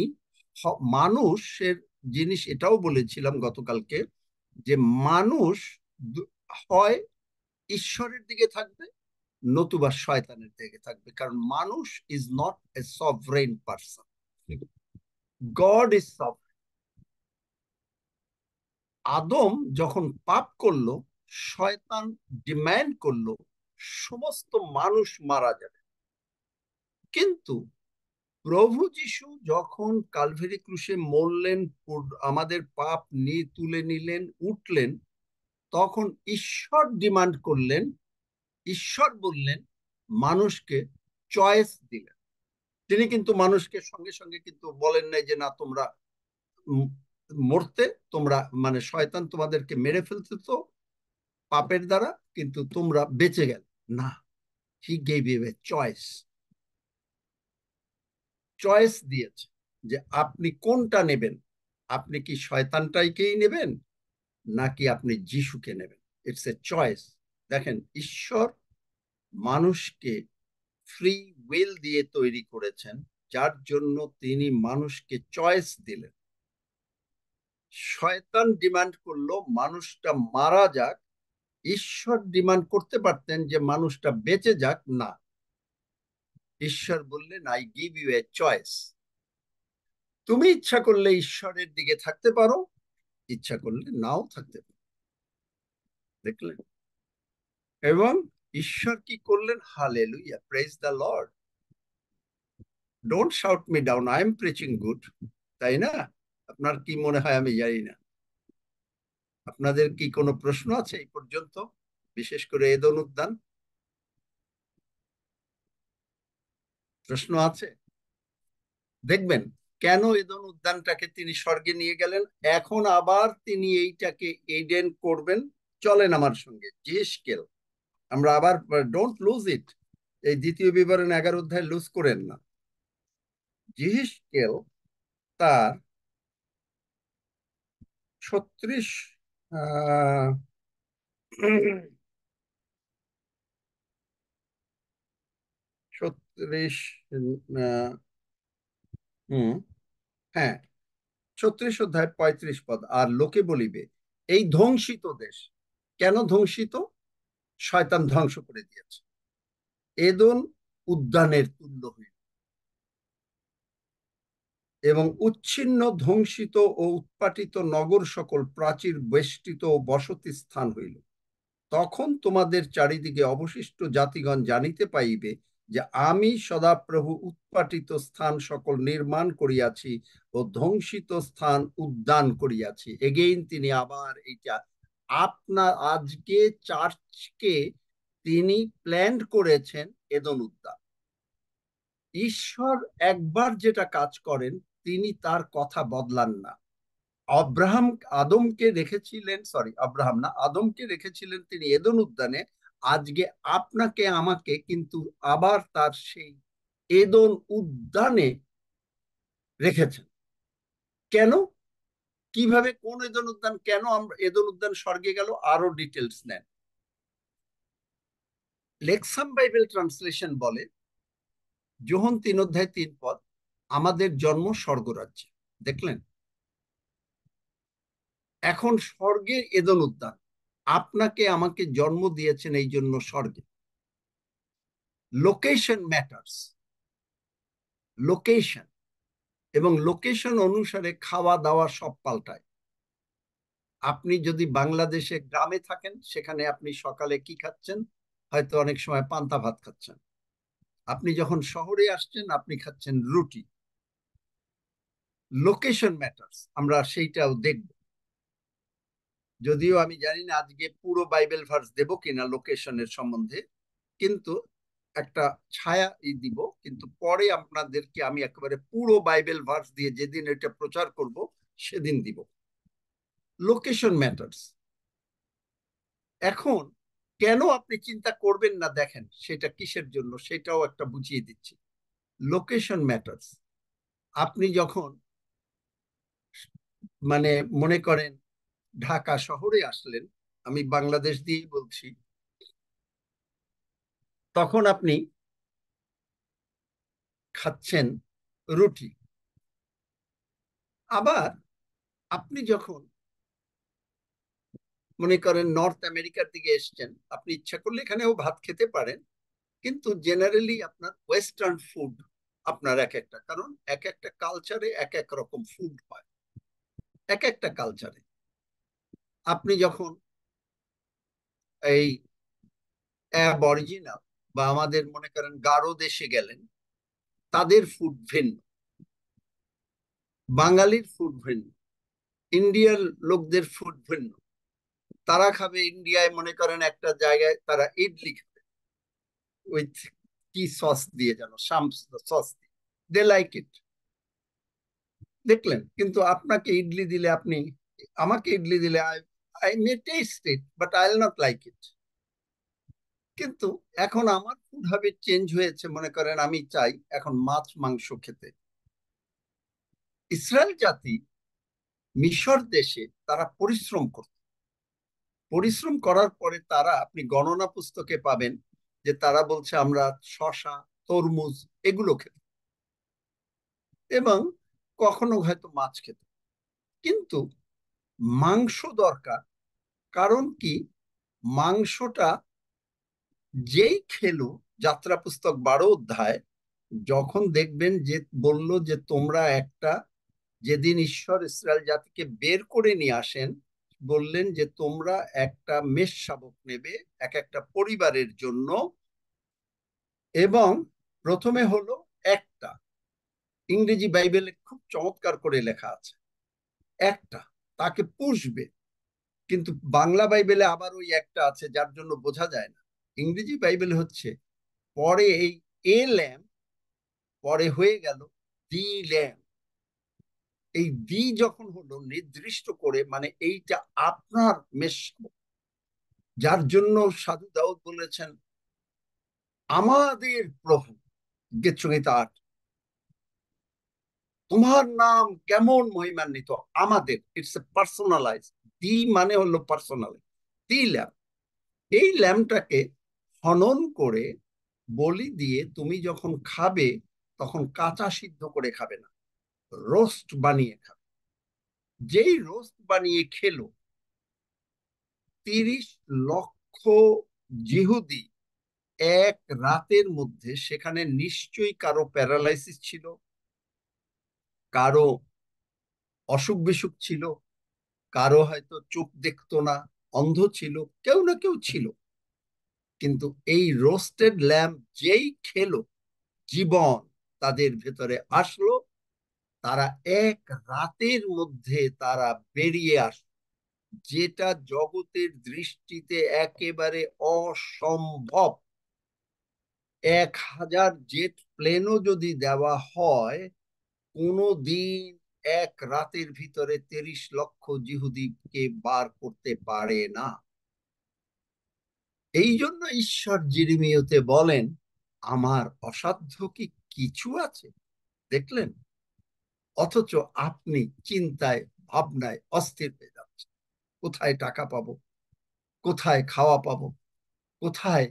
মানুষের জিনিস, এটাও বলেছিলাম গতকালকে, যে মানুষ হয় ঈশ্বরের দিকে থাকবে, নতুবা শয়তানের দিকে থাকবে। কারণ মানুষ is not a sovereign person, God is sovereign. আদম যখন পাপ করলো, শয়তান ডিমান্ড করলো সমস্ত মানুষ মারা যাবে। কিন্তু প্রভু যিশু যখন কালভারি ক্রুশে মরলেন, আমাদের পাপ নিয়ে তুলে নিলেন, উঠলেন, তখন ঈশ্বর ডিমান্ড করলেন, ঈশ্বর বললেন, মানুষকে চয়েস দিলেন। তিনি কিন্তু মানুষকে সঙ্গে সঙ্গে কিন্তু বলেন নাই যে না তোমরা মরতে, তোমরা মানে শয়তান তোমাদেরকে মেরে ফেলতে তো পাপের দ্বারা, কিন্তু তোমরা বেঁচে গেলে না। He gave you a choice. Choice দিয়েছে যে আপনি কোনটা নেবেন। আপনি কি শয়তানটাইকেই নেবেন, নাকি আপনি যিশুকে নেবেন? It's a choice. দেখেন, ঈশ্বর মানুষকে ফ্রি উইল দিয়ে তৈরি করেছেন, যার জন্য তিনি মানুষকে চয়েস দিলেন। শয়তান ডিমান্ড করলো মানুষটা মারা যাক, ঈশ্বর ডিমান্ড করতে পারতেন যে মানুষটা বেঁচে যাক, না। ঈশ্বর বললেন, I give you a choice. তুমি ইচ্ছা করলে ঈশ্বরের দিকে থাকতে পারো, ইচ্ছা করলে নাও থাকতে পারো। দেখলেন? এবং ঈশ্বর কি করলেন? Hallelujah, praise the Lord. Don't shout me down, I am preaching good. তাই না? আপনার কি মনে হয় আমি জানি না। আপনাদের কি কোনো প্রশ্ন আছে এই পর্যন্ত, বিশেষ করে এদন উদ্যান? প্রশ্ন আছে? দেখবেন কেন এদন উদ্যানটাকে তিনি স্বর্গে নিয়ে গেলেন, এখন আবার তিনি এইটাকে এডেন করবেন। চলেন আমার সঙ্গে জিহেজকেল, আমরা আবার, ডোন্ট লুজ ইট, এই দ্বিতীয় বিবরণ 11 অধ্যায় লুজ করেন না। জিহেজকেল তার 36 আহ 36 হ্যাঁ, 36 অধ্যায় 35 পদ। আর লোকে বলিবে, এই ধ্বংসিত দেশ, কেন ধ্বংসিত? শয়তান ধ্বংস করে দিয়েছে। এদন উদ্যানের তুল্য হইল, এবং উচ্ছিন্ন, ধ্বংসিত ও উৎপাটিত নগর সকল প্রাচীর বেষ্টিত ও বসতি স্থান হইল। তখন তোমাদের চারিদিকে অবশিষ্ট জাতিগণ জানিতে পাইবে যে আমি সদাপ্রভু উৎপাটিত স্থান সকল নির্মাণ করিয়াছি ও ধ্বংসিত স্থান উদ্যান করিয়াছি। এগেইন তিনি আবার এইটা, আপনার আজকে চার্চকে তিনি প্ল্যান করেছেন এদন উদ্যান। ঈশ্বর একবার যেটা কাজ করেন তিনি তার কথা বদলান না। আব্রাহাম আদমকে রেখেছিলেন, আব্রাহাম না, আদমকে রেখেছিলেন তিনি এদন উদ্যানে। আজকে আপনাকে আমাকে কিন্তু আবার তার সেই এদন উদ্যানে রেখেছেন। কেন, কিভাবে, কোন এদন উদ্যান, কেন আমরা এদন উদ্যান স্বর্গে গেল, আরো ডিটেলস নেন। লেক্সাম বাইবেল ট্রান্সলেশন বলে যোহন 3 অধ্যায় 3 পদ, আমাদের জন্ম স্বর্গরাজ্যে। দেখলেন, এখন স্বর্গের এদন উদ্যান আপনাকে আমাকে জন্ম দিয়েছেন এই জন্য স্বর্গে। লোকেশন ম্যাটার্স, লোকেশন, এবং লোকেশন অনুসারে খাওয়া দাওয়া সব পাল্টায়। আপনি যদি বাংলাদেশে গ্রামে থাকেন সেখানে আপনি সকালে কি খাচ্ছেন, হয়তো অনেক সময় পান্তা ভাত খাচ্ছেন। আপনি যখন শহরে আসছেন আপনি খাচ্ছেন রুটি। লোকেশন ম্যাটার্স, আমরা সেইটাও দেখব। যদিও আমি জানি না আজকে পুরো বাইবেল ভার্স দেব কিনা লোকেশনের সম্বন্ধে, কিন্তু একটা ছায়া দিব। কিন্তু পরে আপনাদেরকে আমি একেবারে পুরো বাইবেল ভার্স দিয়ে যেদিন এটা প্রচার করব সেদিন দিব। Location matters. এখন কেন আপনি চিন্তা করবেন না, দেখেন সেটা কিসের জন্য, সেটাও একটা বুঝিয়ে দিচ্ছি। Location matters. আপনি যখন মানে মনে করেন ঢাকা শহরে আসলেন, আমি বাংলাদেশ দিয়েই বলছি, তখন আপনি খাচ্ছেন রুটি। আবার আপনি যখন মনে করেন নর্থ আমেরিকার দিকে এসছেন, আপনি ইচ্ছা করলে এখানেও ভাত খেতে পারেন, কিন্তু জেনারেলি আপনার ওয়েস্টার্ন ফুড আপনার এক একটা, কারণ এক একটা কালচারে এক এক রকম ফুড হয় এক একটা কালচারে। আপনি যখন এই অ্যাবরিজিনাল বা আমাদের মনে করেন গারো দেশে গেলেন, তাদের ফুড ভিন্ন, বাঙালির ফুড ভিন্ন, ইন্ডিয়ার লোকদের ফুড ভিন্ন। তারা খাবে, ইন্ডিয়ায় মনে করেন একটা জায়গায় তারা ইডলি খাবে উইথ কি সস দিয়ে, যেন শাম সস দিয়ে, দে লাইক ইট। দেখলেন, কিন্তু আপনাকে ইডলি দিলে, আপনি আমাকে ইডলি দিলে, I I may test it but I will not like it. কিন্তু এখন আমার ফুড হ্যাবিট চেঞ্জ হয়েছে, মনে করেন আমি চাই এখন মাছ মাংস খেতে। ইসরায়েল জাতি মিশর দেশে তারা পরিশ্রম করত, পরিশ্রম করার পরে তারা, আপনি গণনা পুস্তকে পাবেন যে তারা বলছে আমরা শসা, তরমুজ এগুলো খেত, এবং কখনো হয়তো মাছ খেত। কিন্তু মাংস দরকার, কারণ কি, মাংসটা যেই খেলো, যাত্রা পুস্তক 12 অধ্যায়, যখন দেখবেন যে বলল যে তোমরা একটা, যেদিন ঈশ্বর ইসরায়েল জাতিকে বের করে নিয়ে আসেন, বললেন যে তোমরা একটা মেষ শাবক নেবে এক একটা পরিবারের জন্য, এবং প্রথমে হলো একটা, ইংরেজি বাইবেলে খুব চমৎকার করে লেখা আছে একটা, তাকে পুষবে। কিন্তু বাংলা বাইবেলে আবার ওই একটা আছে যার জন্য বোঝা যায় না। ইংরেজি বাইবেলে হচ্ছে পরে এই এ ল্যাম পরে হয়ে গেল দি ল্যাম। এই দি যখন হলো নির্দিষ্ট করে, মানে এইটা আপনার মেষ, যার জন্য সাধু দাউদ বলেছেন আমাদের প্রভু, গীতসংহিতা 8, তোমার নাম কেমন মহিমান্বিত, আমাদের, ইটস এ পার্সোনালাইজ। দি মানে হলো পার্সোনাল, দি ল্যাম। এই ল্যামটাকে হনন করে বলি দিয়ে তুমি যখন খাবে তখন কাঁচা সিদ্ধ করে খাবে না, রোস্ট বানিয়ে খাবে। যেই রোস্ট বানিয়ে খেলো 30 লক্ষ জিহুদি এক রাতের মধ্যে, সেখানে নিশ্চয়ই কারো প্যারালাইসিস ছিল, কারো অসুখ বিসুখ ছিল, কারো হয়তো চোখ দেখতো না, অন্ধ ছিল, কেউ না কেউ ছিল। কিন্তু এই রোস্টেড ল্যাম্প যেই খেলো, জীবন তাদের ভেতরে আসলো, তারা এক রাতের মধ্যে তারা বেরিয়ে আসলো। যেটা জগতের দৃষ্টিতে একেবারে অসম্ভব। 1000 জেট প্লেনও যদি দেওয়া হয়, কোনো দিন এক রাতের ভিতরে 30 লক্ষ জিহুদিকে বার করতে পারে না। এই জন্য ঈশ্বর যিরমিয়াতে বলেন, আমার অসাধ্য কি কিছু আছে? দেখলেন? অথচ আপনি চিন্তায় ভাবনায় অস্থির হয়ে যাচ্ছেন, কোথায় টাকা পাবো, কোথায় খাওয়া পাবো, কোথায়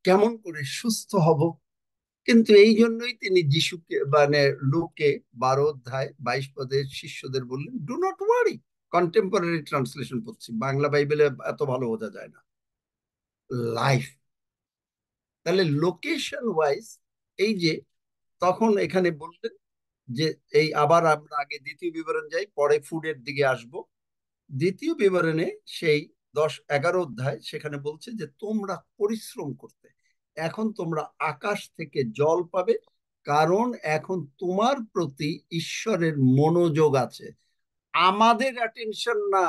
কেমন করে সুস্থ হব। কিন্তু এই জন্যই তিনি যিশুকে মানে লুকে 12 অধ্যায় 22 পদের শিষ্যদের বললেন, do not worry. Contemporary translation পড়ছি, বাংলা বাইবেলে এত ভালো বোঝা যায় না। লাইফ। তাহলে লোকেশন ওয়াইজ এই যে তখন এখানে বললেন যে এই আবার আমরা আগে দ্বিতীয় বিবরণ যাই, পরে ফুডের দিকে আসব। দ্বিতীয় বিবরণে সেই 10-11 অধ্যায় সেখানে বলছে যে তোমরা পরিশ্রম করতে, এখন তোমরা আকাশ থেকে জল পাবে, কারণ এখন তোমার প্রতি ঈশ্বরের মনোযোগ আছে, আমাদের অ্যাটেনশন না।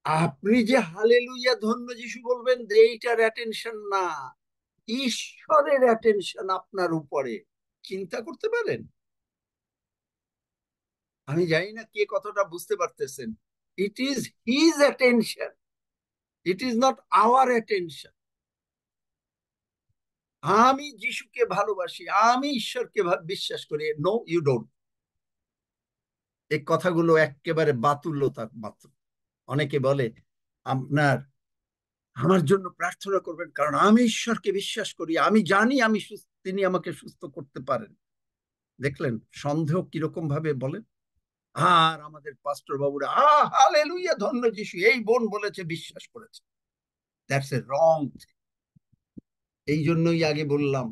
আপনি যে হালেলুয়া ধন্য যিশু বলবেন, এইটার অ্যাটেনশন না, ঈশ্বরের অ্যাটেনশন আপনার উপরে। চিন্তা করতে পারেন? আমি জানি না কে কতটা বুঝতে পারতেছেন। It is his attention, it is not our attention. আমি যিশুকে ভালোবাসি, আমি ঈশ্বরকে বিশ্বাস করি। No, you don't. এই কথাগুলো একেবারে বাতুল্যতা মাত্র। অনেকে বলে আপনার আমার জন্য প্রার্থনা করবেন, কারণ আমি ঈশ্বরকে বিশ্বাস করি, আমি জানি আমি তিনি আমাকে সুস্থ করতে পারেন। দেখলেন সন্দেহ কিরকম ভাবে বলেন? আর আমাদের পাস্টর বাবুরা হালেলুয়া ধন্য যিশু, এই বোন বলেছে, বিশ্বাস করেছে। দ্যাটস এ রং। এই জন্যই আগে বললাম,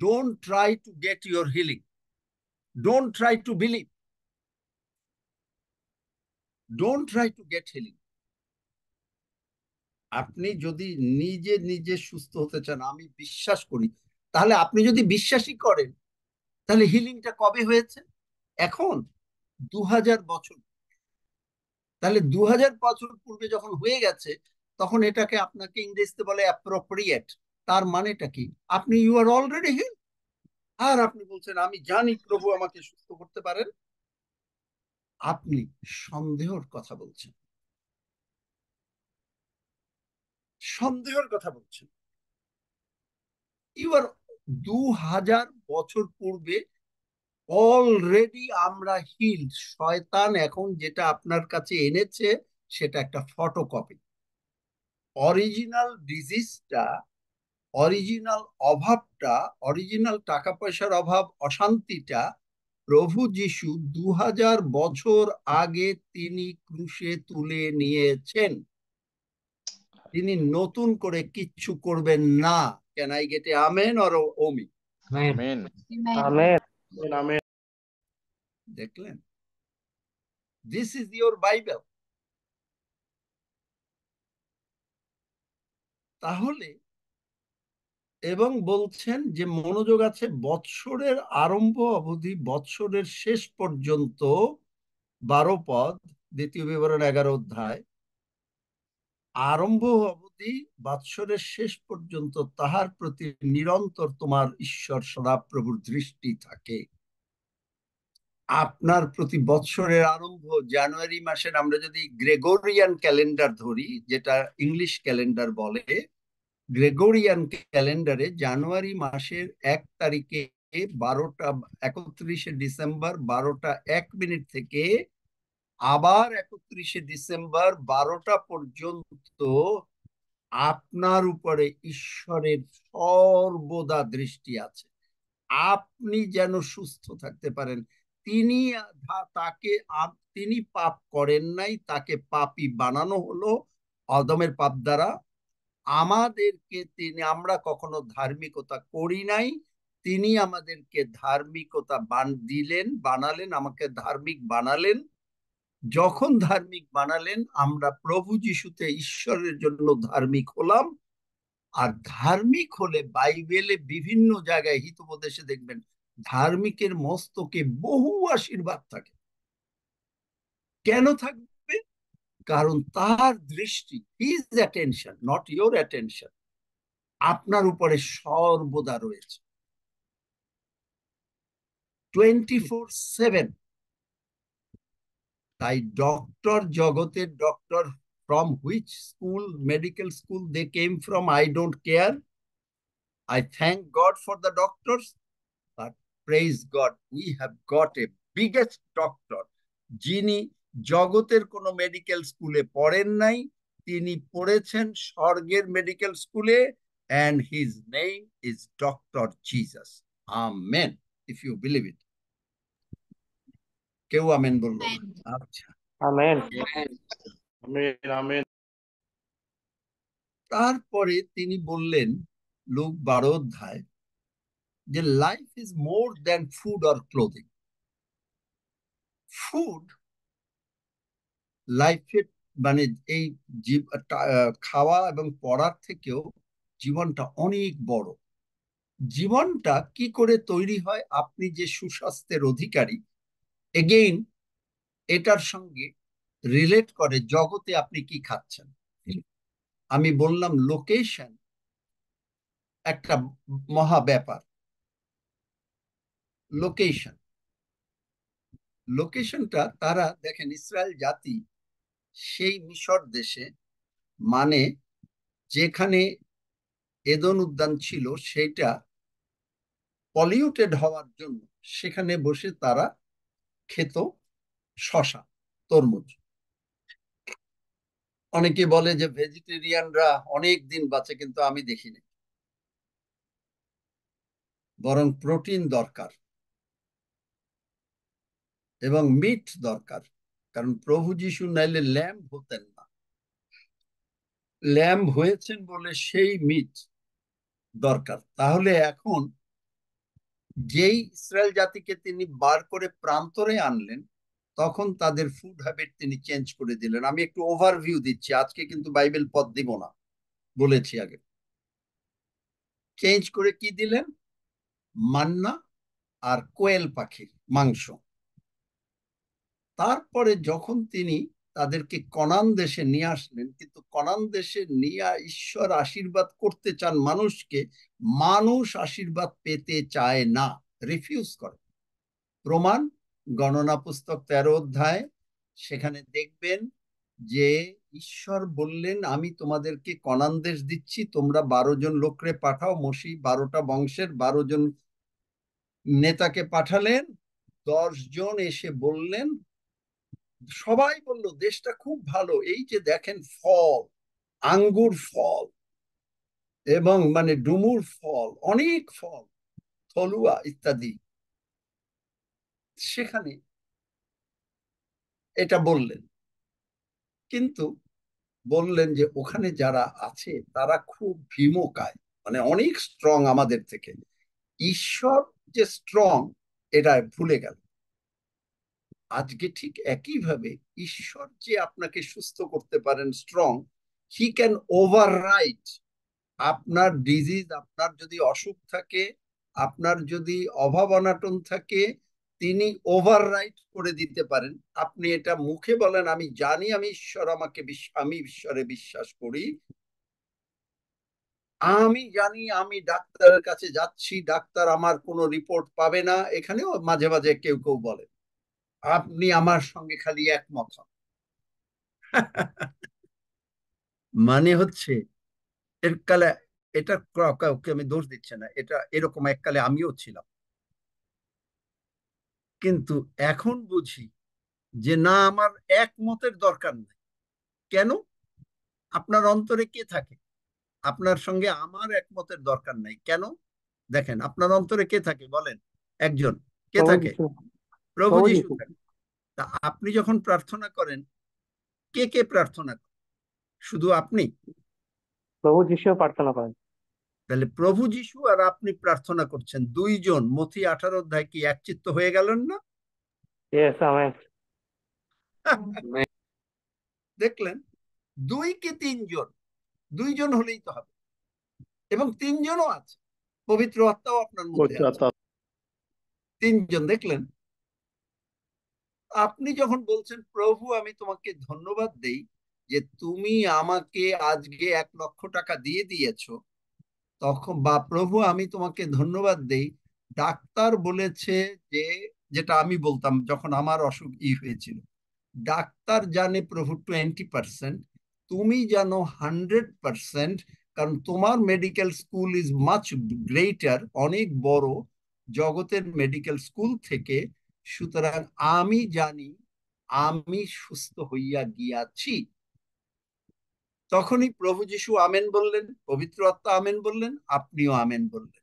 don't try to get your healing, don't try to believe, don't try to get healing. আপনি যদি নিজে নিজে সুস্থ হতে চান, আমি বিশ্বাস করি, তাহলে আপনি যদি বিশ্বাসই করেন, তাহলে হিলিংটা কবে হয়েছে? এখন 2000 বছর। তাহলে 2000 বছর পূর্বে যখন হয়ে গেছে, তখন এটাকে আপনাকে ইংরেজিতে বলে অ্যাপ্রোপ্রিয়েট। তার মানেটা কি? আপনি ইউ আর অলরেডি হিল। আর আপনি বলছেন আমি জানি প্রভু আমাকে সুস্থ করতে পারেন। আপনি সন্দেহের কথা বলছেন, সন্দেহের কথা বলছেন। ইউ আর 2000 বছর পূর্বে অলরেডি আমরা হিলড। শয়তান এখন যেটা আপনার কাছে এনেছে সেটা একটা ফটোকপি। অরিজিনাল ডিজিজটা, অরিজিনাল অভাবটা, অরিজিনাল টাকা পয়সার অভাব, অশান্তিটা প্রভু যিশু 2000 বছর আগে তিনি ক্রুশে তুলে নিয়েছেন। তিনি নতুন করে কিচ্ছু করবেন না। Can I get a amen or ওমি? আমেন। আমেন। আমেন। দেখলেন? This is your Bible. তাহলে এবং বলছেন যে মনোযোগ আছে বৎসরের আরম্ভ অবধি বৎসরের শেষ পর্যন্ত, 12 পদ, দ্বিতীয় বিবরণ 11 অধ্যায়, আরম্ভ অবধি বৎসরের শেষ পর্যন্ত তাহার প্রতি নিরন্তর তোমার ঈশ্বর সদাপ্রভুর দৃষ্টি থাকে। আপনার প্রতি বৎসরের আরম্ভ জানুয়ারি মাসের, আমরা যদি গ্রেগরিয়ান ক্যালেন্ডার ধরি, যেটা ইংলিশ ক্যালেন্ডার বলে, গ্রেগরিয়ান ক্যালেন্ডারে জানুয়ারি মাসের 1 তারিখে 31শে ডিসেম্বর 12টা 1 মিনিট থেকে আবার 31শে ডিসেম্বর 12টা পর্যন্ত আপনার উপরে ঈশ্বরের সর্বদা দৃষ্টি আছে। আপনি যেন সুস্থ থাকতে পারেন। তিনি তাকে তিনি পাপ করেন নাই, তাকে পাপী বানানো হলো আদমের পাপ দ্বারা। আমাদেরকে তিনি, আমরা কখনো ধার্মিকতা করি নাই, তিনি আমাদেরকে ধার্মিকতা দিলেন, বানালেন, আমাকে ধার্মিক বানালেন। যখন ধার্মিক বানালেন, আমরা প্রভু যিশুতে ঈশ্বরের জন্য ধার্মিক হলাম। আর ধার্মিক হলে বাইবেলে বিভিন্ন জায়গায় হিতোপদেশে দেখবেন ধার্মিকের মস্তকে বহু আশীর্বাদ থাকে। কেন থাকবে? কারণ তার দৃষ্টি, his attention, not your attention, আপনার উপরে সর্বদা রয়েছে 24/7। তাই ডক্টর, জগতের doctor, from which school, medical school they came from, I don't care. I thank God for the doctors, but praise God, we have got a biggest doctor, যিনি জগতের কোনো medical স্কুলে পড়েন নাই, তিনি পড়েছেন স্বর্গের মেডিকেল স্কুলে, and his name is Dr. Jesus. Amen. If you believe it. কেউ আমেন বললো না? আচ্ছা। আমেন। Amen amen. তারপরে তিনি বললেন লুক 12 অধ্যায় যে life is more than food or clothing. Food লাইফের মানে এই খাওয়া এবং পড়ার থেকেও জীবনটা অনেক বড়। জীবনটা কি করে তৈরি হয়, আপনি যে সুস্বাস্থ্যের অধিকারী, এগেইন এটার সঙ্গে রিলেট করে জগতে আপনি কি খাচ্ছেন। আমি বললাম লোকেশন একটা মহা ব্যাপার। লোকেশন, লোকেশনটা তারা দেখেন, ইসরায়েল জাতি সেই মিশর দেশে, মানে যেখানে এদন উদ্যান ছিল সেটা পলিউটেড হওয়ার জন্য সেখানে বসে তারা খেত শশা, তরমুজ। অনেকে বলে যে ভেজিটেরিয়ানরা অনেক দিন বাঁচে, কিন্তু আমি দেখিনি, বরং প্রোটিন দরকার এবং মিট দরকার। কারণ প্রভু যিশু নাইলে ল্যাম্ব হতেন না, ল্যাম্ব হয়েছেন বলে সেই মিট দরকার। তাহলে এখন যেই ইসরায়েল জাতিকে তিনি বার করে প্রান্তরে আনলেন, তখন তাদের ফুড হ্যাবিট তিনি চেঞ্জ করে দিলেন। আমি একটু ওভারভিউ দিচ্ছি, আজকে কিন্তু বাইবেল পদ দিব না, বলেছি আগে। চেঞ্জ করে কি দিলেন? মান্না আর কোয়েল পাখির মাংস। তারপরে যখন তিনি তাদেরকে কনান দেশে নিয়ে আসলেন, কিন্তু কনান দেশে নিয়ে ঈশ্বর আশীর্বাদ করতে চান মানুষকে, মানুষ আশীর্বাদ পেতে চায় না, রিফিউজ করে। প্রমাণ গণনা পুস্তক 13 অধ্যায়, সেখানে দেখবেন যে ঈশ্বর বললেন আমি তোমাদেরকে কনান দেশ দিচ্ছি, তোমরা 12 জন লোকরে পাঠাও। মসি 12টা বংশের 12 জন নেতাকে পাঠালেন, 10 জন এসে বললেন, সবাই বলল দেশটা খুব ভালো, এই যে দেখেন ফল, আঙ্গুর ফল এবং মানে ডুমুর ফল, অনেক ফল, থলুয়া ইত্যাদি। সেখানে এটা বললেন, কিন্তু বললেন যে ওখানে যারা আছে তারা খুব ভীমকায়, মানে অনেক স্ট্রং আমাদের থেকে। ঈশ্বর যে স্ট্রং এটা ভুলে গেল। আজকে ঠিক একইভাবে ঈশ্বর যে আপনাকে সুস্থ করতে পারেন, স্ট্রং, হি ক্যান ওভাররাইট আপনার ডিজিজ। আপনার যদি অসুখ থাকে, আপনার যদি অভাব অনাটন থাকে, তিনি ওভাররাইট করে দিতে পারেন। আপনি এটা মুখে বলেন আমি জানি আমি ঈশ্বর আমাকে আমি ঈশ্বরে বিশ্বাস করি, আমি জানি আমি ডাক্তারের কাছে যাচ্ছি, ডাক্তার আমার কোনো রিপোর্ট পাবে না। এখানেও মাঝে মাঝে কেউ কেউ বলে আপনি আমার সঙ্গে খালি একমত হন। মানে হচ্ছে এর কালে এটা, কাউকে আমি দোষ দিচ্ছি না, এটা এরকম এককালে আমিও ছিলাম। কিন্তু এখন বুঝি যে না, আমার একমতের দরকার নেই। কেন? আপনার অন্তরে কে থাকে? আপনার সঙ্গে আমার একমতের দরকার নাই কেন? দেখেন আপনার অন্তরে কে থাকে বলেন, একজন কে প্রভু থাকে? যিশু। প্রভু প্রভু যিশু যিশু। থাকে। তা আপনি যখন প্রার্থনা করেন, কে কে প্রার্থনা করেন? শুধু আপনি? প্রভু যিশু প্রার্থনা করেন। তাহলে প্রভু যিশু আর আপনি প্রার্থনা করছেন, দুইজন। মথি 18 অধ্যায় কি একচিত্ত হয়ে গেলেন না? Yes, amen. দেখলেন, দুই কি তিনজন? দুইজন হলেই তো হবে, এবং তিনজনও আছে, পবিত্র আত্মাও আপনার মধ্যে আছে। তিনজন, দেখলেন? আপনি যখন বলছেন প্রভু আমি তোমাকে ধন্যবাদ দেই যে তুমি আমাকে আজকে 1 লক্ষ টাকা দিয়ে দিয়েছো, তখন বা প্রভু আমি তোমাকে ধন্যবাদ দেই ডাক্তার বলেছে যে, যেটা আমি বলতাম যখন আমার অসুখ হয়েছিল, ডাক্তার জানে প্রভু 20%, তুমি জানো 100%, কারণ তোমার medical school is much greater, অনেক বড় জগতের মেডিকেল স্কুল থেকে। সুতরাং আমি জানি আমি সুস্থ হইয়া গিয়াছি। তখনই প্রভু যিশু আমেন বললেন, পবিত্র আত্মা আমেন বললেন, আপনিও আমেন বললেন।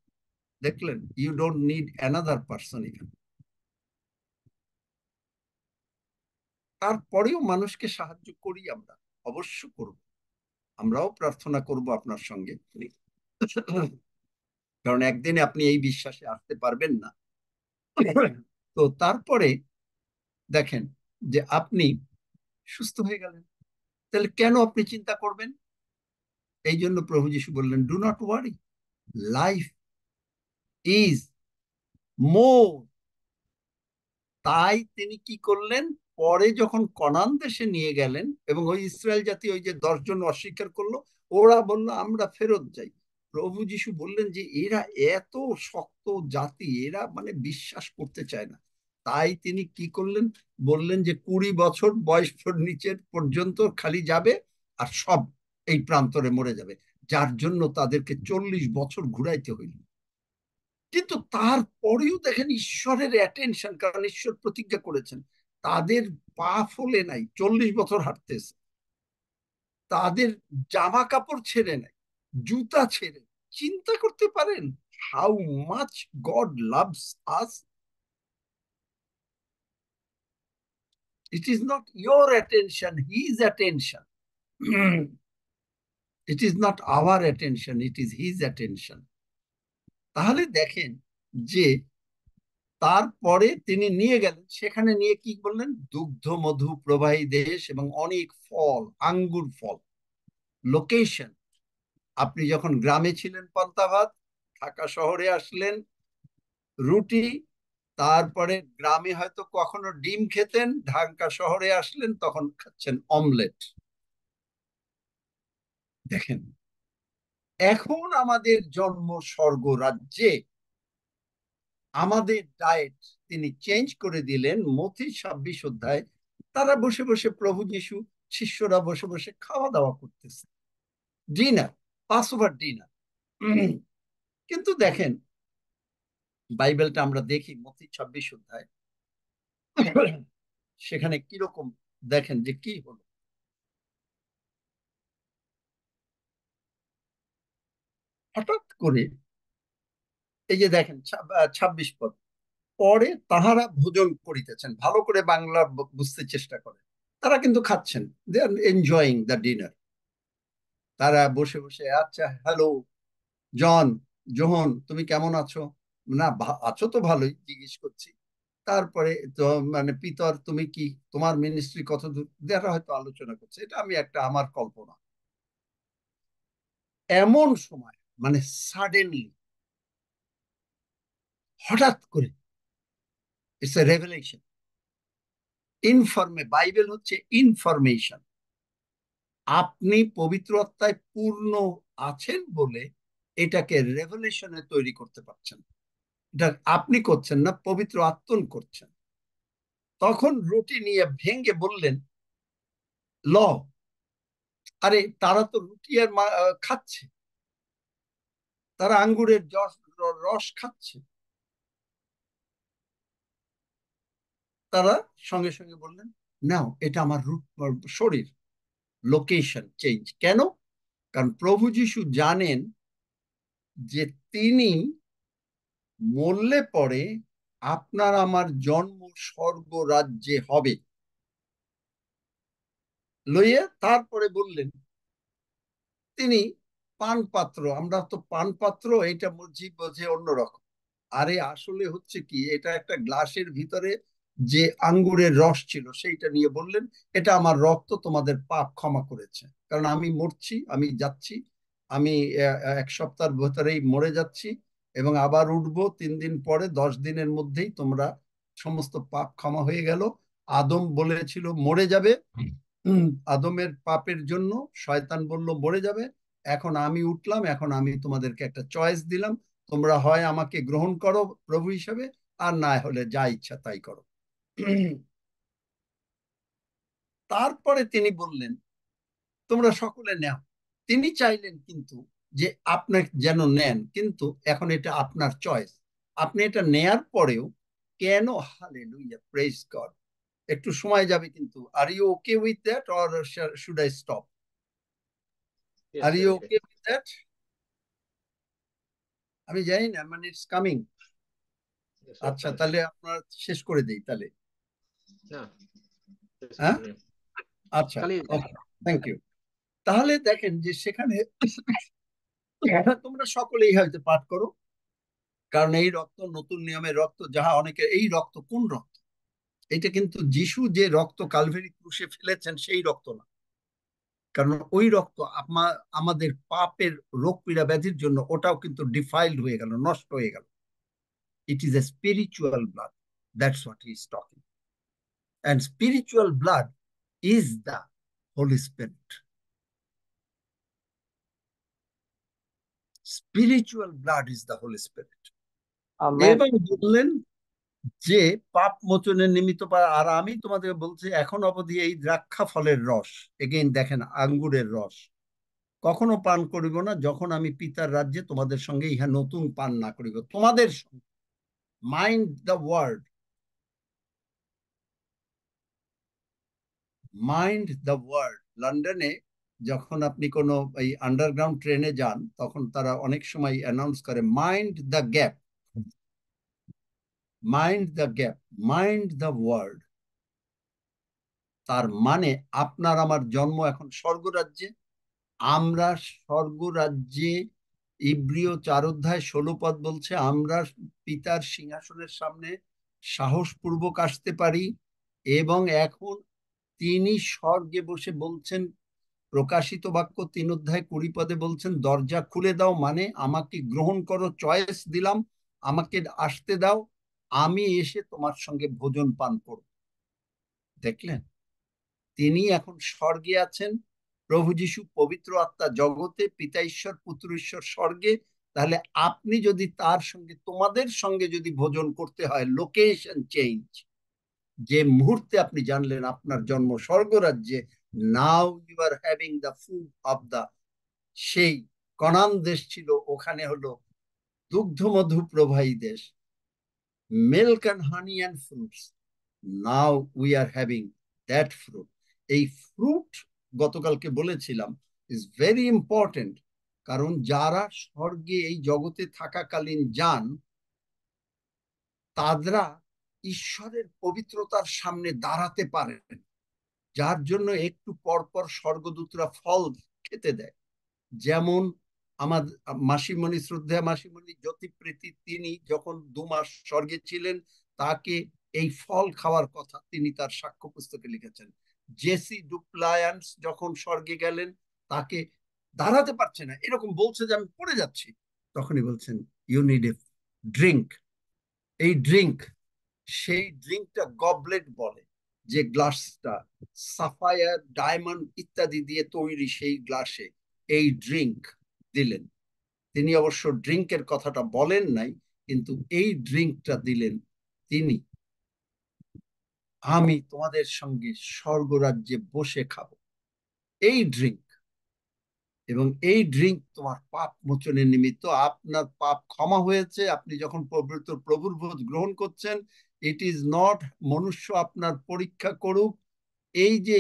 দেখলেন, you don't need another person এখানে। তারপরেও মানুষকে সাহায্য করি আমরা, অবশ্য করব, আমরাও প্রার্থনা করব আপনার সঙ্গে। কারণ একদিনে আপনি এই বিশ্বাসে আসতে পারবেন না। তো তারপরে দেখেন যে আপনি সুস্থ হয়ে গেলেন, তাহলে কেন আপনি চিন্তা করবেন? এই জন্য প্রভু যিশু বললেন, do not worry, life is মোর। তাই তিনি কি করলেন, পরে যখন কনান দেশে নিয়ে গেলেন এবং ওই ইসরায়েল জাতি ওই যে 10 জন অস্বীকার করলো, ওরা বলল আমরা ফেরত যাই। প্রভু যিশু বললেন যে এরা এত শক্ত জাতি, এরা মানে বিশ্বাস করতে চায় না। তাই তিনি কি করলেন, বললেন যে 20 বছর বয়স নিচের পর্যন্ত খালি যাবে, আর সব এই প্রান্তরে মরে যাবে, যার জন্য তাদেরকে 40 বছর ঘুরাইতে হইল। কিন্তু তারপরেও দেখেন ঈশ্বরের অ্যাটেনশন, কারণ ঈশ্বর প্রতিজ্ঞা করেছেন, তাদের পা ফলে নাই, 40 বছর হাঁটতেছে, তাদের জামা কাপড় ছেড়ে নাই, জুতা ছেড়ে। চিন্তা করতে পারেন how much god loves us. It is not your attention, his attention. It is not our attention, it is his attention. তাহলে দেখেন যে তারপরে তিনি নিয়ে গেলেন, সেখানে নিয়ে কি বললেন, দুগ্ধ মধু প্রবাহী দেশ এবং অনেক ফল, আঙ্গুর ফল। লোকেশন, আপনি যখন গ্রামে ছিলেন পান্তা ভাত, ঢাকা শহরে আসলেন রুটি, তারপরে গ্রামে হয়তো কখনো ডিম খেতেন, ঢাকা শহরে আসলেন তখন খাচ্ছেন অমলেট। দেখেন, এখন আমাদের জন্ম স্বর্গ রাজ্যে, আমাদের ডায়েট তিনি চেঞ্জ করে দিলেন। মথি 26 অধ্যায়, তারা বসে বসে প্রভু যিশু শিষ্যরা বসে বসে খাওয়া দাওয়া করতেছে, ডিনার, পাস ওভার ডিনার। কিন্তু দেখেন বাইবেলটা আমরা দেখি মথি 26 অধ্যায়, সেখানে কিরকম দেখেন যে কি হলো। হঠাৎ করে এই যে দেখেন 26 পদ, পরে তাহারা ভোজন করিতেছেন, ভালো করে বাংলা বুঝতে চেষ্টা করে, তারা কিন্তু খাচ্ছেন, দে আর এনজয়িং দ্য ডিনার। তারা বসে বসে, আচ্ছা হ্যালো জন, জোহন তুমি কেমন আছো? না আছো তো ভালোই, জিজ্ঞেস করছি। তারপরে তো মানে পিতর তুমি কি, তোমার মিনিস্ট্রি কত দূর, যারা হয়তো আলোচনা করছে, এটা আমি একটা আমার কল্পনা। এমন সময় মানে সাডেনলি, হঠাৎ করে, ইটস এ রেভেলেশন। বাইবেল হচ্ছে ইনফরমেশন। আপনি পবিত্র আত্মায় পূর্ণ আছেন বলে এটাকে রেভেলেশনে তৈরি করতে পারছেন। এটা আপনি করছেন না, পবিত্র আত্মন করছেন। তখন রুটি নিয়ে ভেঙে বললেন ল, আরে তারা তো রুটি আর খাচ্ছে, তারা আঙ্গুরের রস খাচ্ছে। তারা সঙ্গে সঙ্গে বললেন, নাও এটা আমার শরীর। লোকেশন চেঞ্জ কেন? কারণ প্রভু যিশু জানেন যে তিনি মরলে পরে আপনার আমার জন্ম স্বর্গ রাজ্যে হবে। লইয়ে তারপরে বললেন তিনি পান পাত্র, আমরা তো পান পাত্র, এটা বুঝি বোঝে অন্যরকম। আরে আসলে হচ্ছে কি, এটা একটা গ্লাসের ভিতরে যে আঙ্গুরের রস ছিল সেইটা নিয়ে বললেন, এটা আমার রক্ত, তোমাদের পাপ ক্ষমা করেছে। কারণ আমি মরছি, আমি যাচ্ছি, আমি 1 সপ্তাহের ভেতরেই মরে যাচ্ছি এবং আবার উঠবো 3 দিন পরে, 10 দিনের মধ্যেই তোমরা সমস্ত পাপ ক্ষমা হয়ে গেল, আদম বলেছিল মরে যাবে, আদমের পাপের জন্য শয়তান বলল মরে যাবে। এখন আমি উঠলাম, এখন আমি তোমাদেরকে একটা চয়েস দিলাম, তোমরা হয় আমাকে গ্রহণ করো প্রভু হিসেবে, আর না হলে যা ইচ্ছা তাই করো। তারপরে তিনি বললেন তোমরা সকলে নাও। তিনি চাইলেন কিন্তু যে আপনার যেন নেন, কিন্তু এখন এটা আপনার চয়েস। আপনি এটা নেয়ার পরেও কেন, হালেলুয়া, প্রেজ গড, একটু সময় যাবে কিন্তু। Are you okay with that or should I stop? Yes, are you okay. Okay with that? আমি জানি না, মানে ইটস কামিং। Yes, আচ্ছা, fine. তাহলে আপনার শেষ করে দেই তাহলে। না, please হ্যাঁ, continue. আচ্ছা, খালি ওকে, থ্যাংক ইউ। তাহলে দেখেন যে সেখানে তোমরা সকলেই হয়তো পাঠ করো, কারণ এই রক্ত নতুন নিয়মের রক্ত, যাহা অনেকে, এই রক্ত কোন রক্ত? এটা কিন্তু যিশু যে রক্ত কালভেরি ক্রুশে ফেলেছেন সেই রক্ত না, কারণ ওই রক্ত আমাদের পাপের রোগ পীড়া ব্যাধির জন্য ওটাও কিন্তু ডিফাইলড হয়ে গেল, নষ্ট হয়ে গেল। It is a spiritual blood, that's what he is talking, and spiritual blood is the Holi spirit. Spiritual blood is the Holi spirit. Amen. এবং বললেন যে পাপ মোচনের নিমিত্ত আর আমি তোমাদের বলছি এখন অবধি এই দ্রাক্ষা ফলের রস, এগেইন দেখেন আঙ্গুরের রস, কখনো পান করিব না যখন আমি পিতার রাজ্যে তোমাদের সঙ্গে ইহা নতুন পান না করিব। তোমাদের সঙ্গে, mind the word, mind the word. লন্ডনে যখন আপনি কোনো এই আন্ডারগ্রাউন্ড ট্রেনে যান, তখন তারা অনেক সময় অ্যানাউন্স করে mind the gap, mind the gap, mind the word. তার মানে আপনার আমার জন্ম এখন স্বর্গরাজ্যে, আমরা স্বর্গরাজ্যে, ইব্রিয় 4 অধ্যায় 16 পদ বলছে আমরা পিতার সিংহাসনের সামনে সাহসপূর্বক আসতে পারি। এবং এখন তিনি স্বর্গে বসে বলছেন, প্রকাশিত বাক্য 3 অধ্যায় 20 পদে বলছেন দরজা খুলে দাও, মানে আমাকে গ্রহণ করো, চয়েস দিলাম, আমাকে আসতে দাও, আমি এসে তোমার সঙ্গে ভোজন পান করব। দেখলেন, তিনি এখন স্বর্গে আছেন, প্রভু যিশু পবিত্র আত্মা জগতে, পিতা ঈশ্বর পুত্র ঈশ্বর স্বর্গে। তাহলে আপনি যদি তার সঙ্গে, তোমাদের সঙ্গে যদি ভোজন করতে হয়, লোকেশন চেঞ্জ। যে মুহূর্তে আপনি জানলেন আপনার জন্ম স্বর্গরাজ্যে, now you are having the food of the, সেই কনান দেশ ছিল, ওখানে হলো দুগ্ধ মধু প্রবাহী দেশ, milk and honey and fruits. Now we are having that fruit. এই ফ্রুট গতকালকে বলেছিলাম ইজ ভেরি ইম্পর্টেন্ট, কারণ যারা স্বর্গে এই জগতে থাকাকালীন যান, তারা ঈশ্বরের পবিত্রতার সামনে দাঁড়াতে পারেন, যার জন্য একটু পর পর স্বর্গদূতরা ফল খেতে দেয়। যেমন আমার মাসিমণি, শ্রদ্ধা মাসিমণি জ্যোতিপ্রীতি, তিনি যখন 2 মাস স্বর্গে ছিলেন, তাকে এই ফল খাওয়ার কথা তিনি তার সাক্ষ্য পুস্তকে লিখেছেন। জেসি ডুপ্লায়ান্স যখন স্বর্গে গেলেন, তাকে দাঁড়াতে পারছে না, এরকম বলছে যে আমি পড়ে যাচ্ছি, তখনই বলছেন ইউ নিড এ ড্রিঙ্ক। এই ড্রিঙ্ক, সেই ড্রিঙ্কটা গবলেট বলে, যে গ্লাসটা সাফায়ার ডায়মন্ড ইত্যাদি দিয়ে তৈরি, সেই গ্লাসে এই ড্রিঙ্ক দিলেন। তিনি অবশ্য ড্রিঙ্কের কথাটা বলেন নাই, কিন্তু এই ড্রিঙ্কটা দিলেন তিনি, আমি তোমাদের সঙ্গে স্বর্গরাজ্যে বসে খাবো এই ড্রিঙ্ক। এবং এই ড্রিঙ্ক তোমার পাপ মোচনের নিমিত্ত, আপনার পাপ ক্ষমা হয়েছে আপনি যখন পবিত্র প্রভুর ভোজ গ্রহণ করছেন। ইট ইজ নট মনুষ্য আপনার পরীক্ষা করুক। এই যে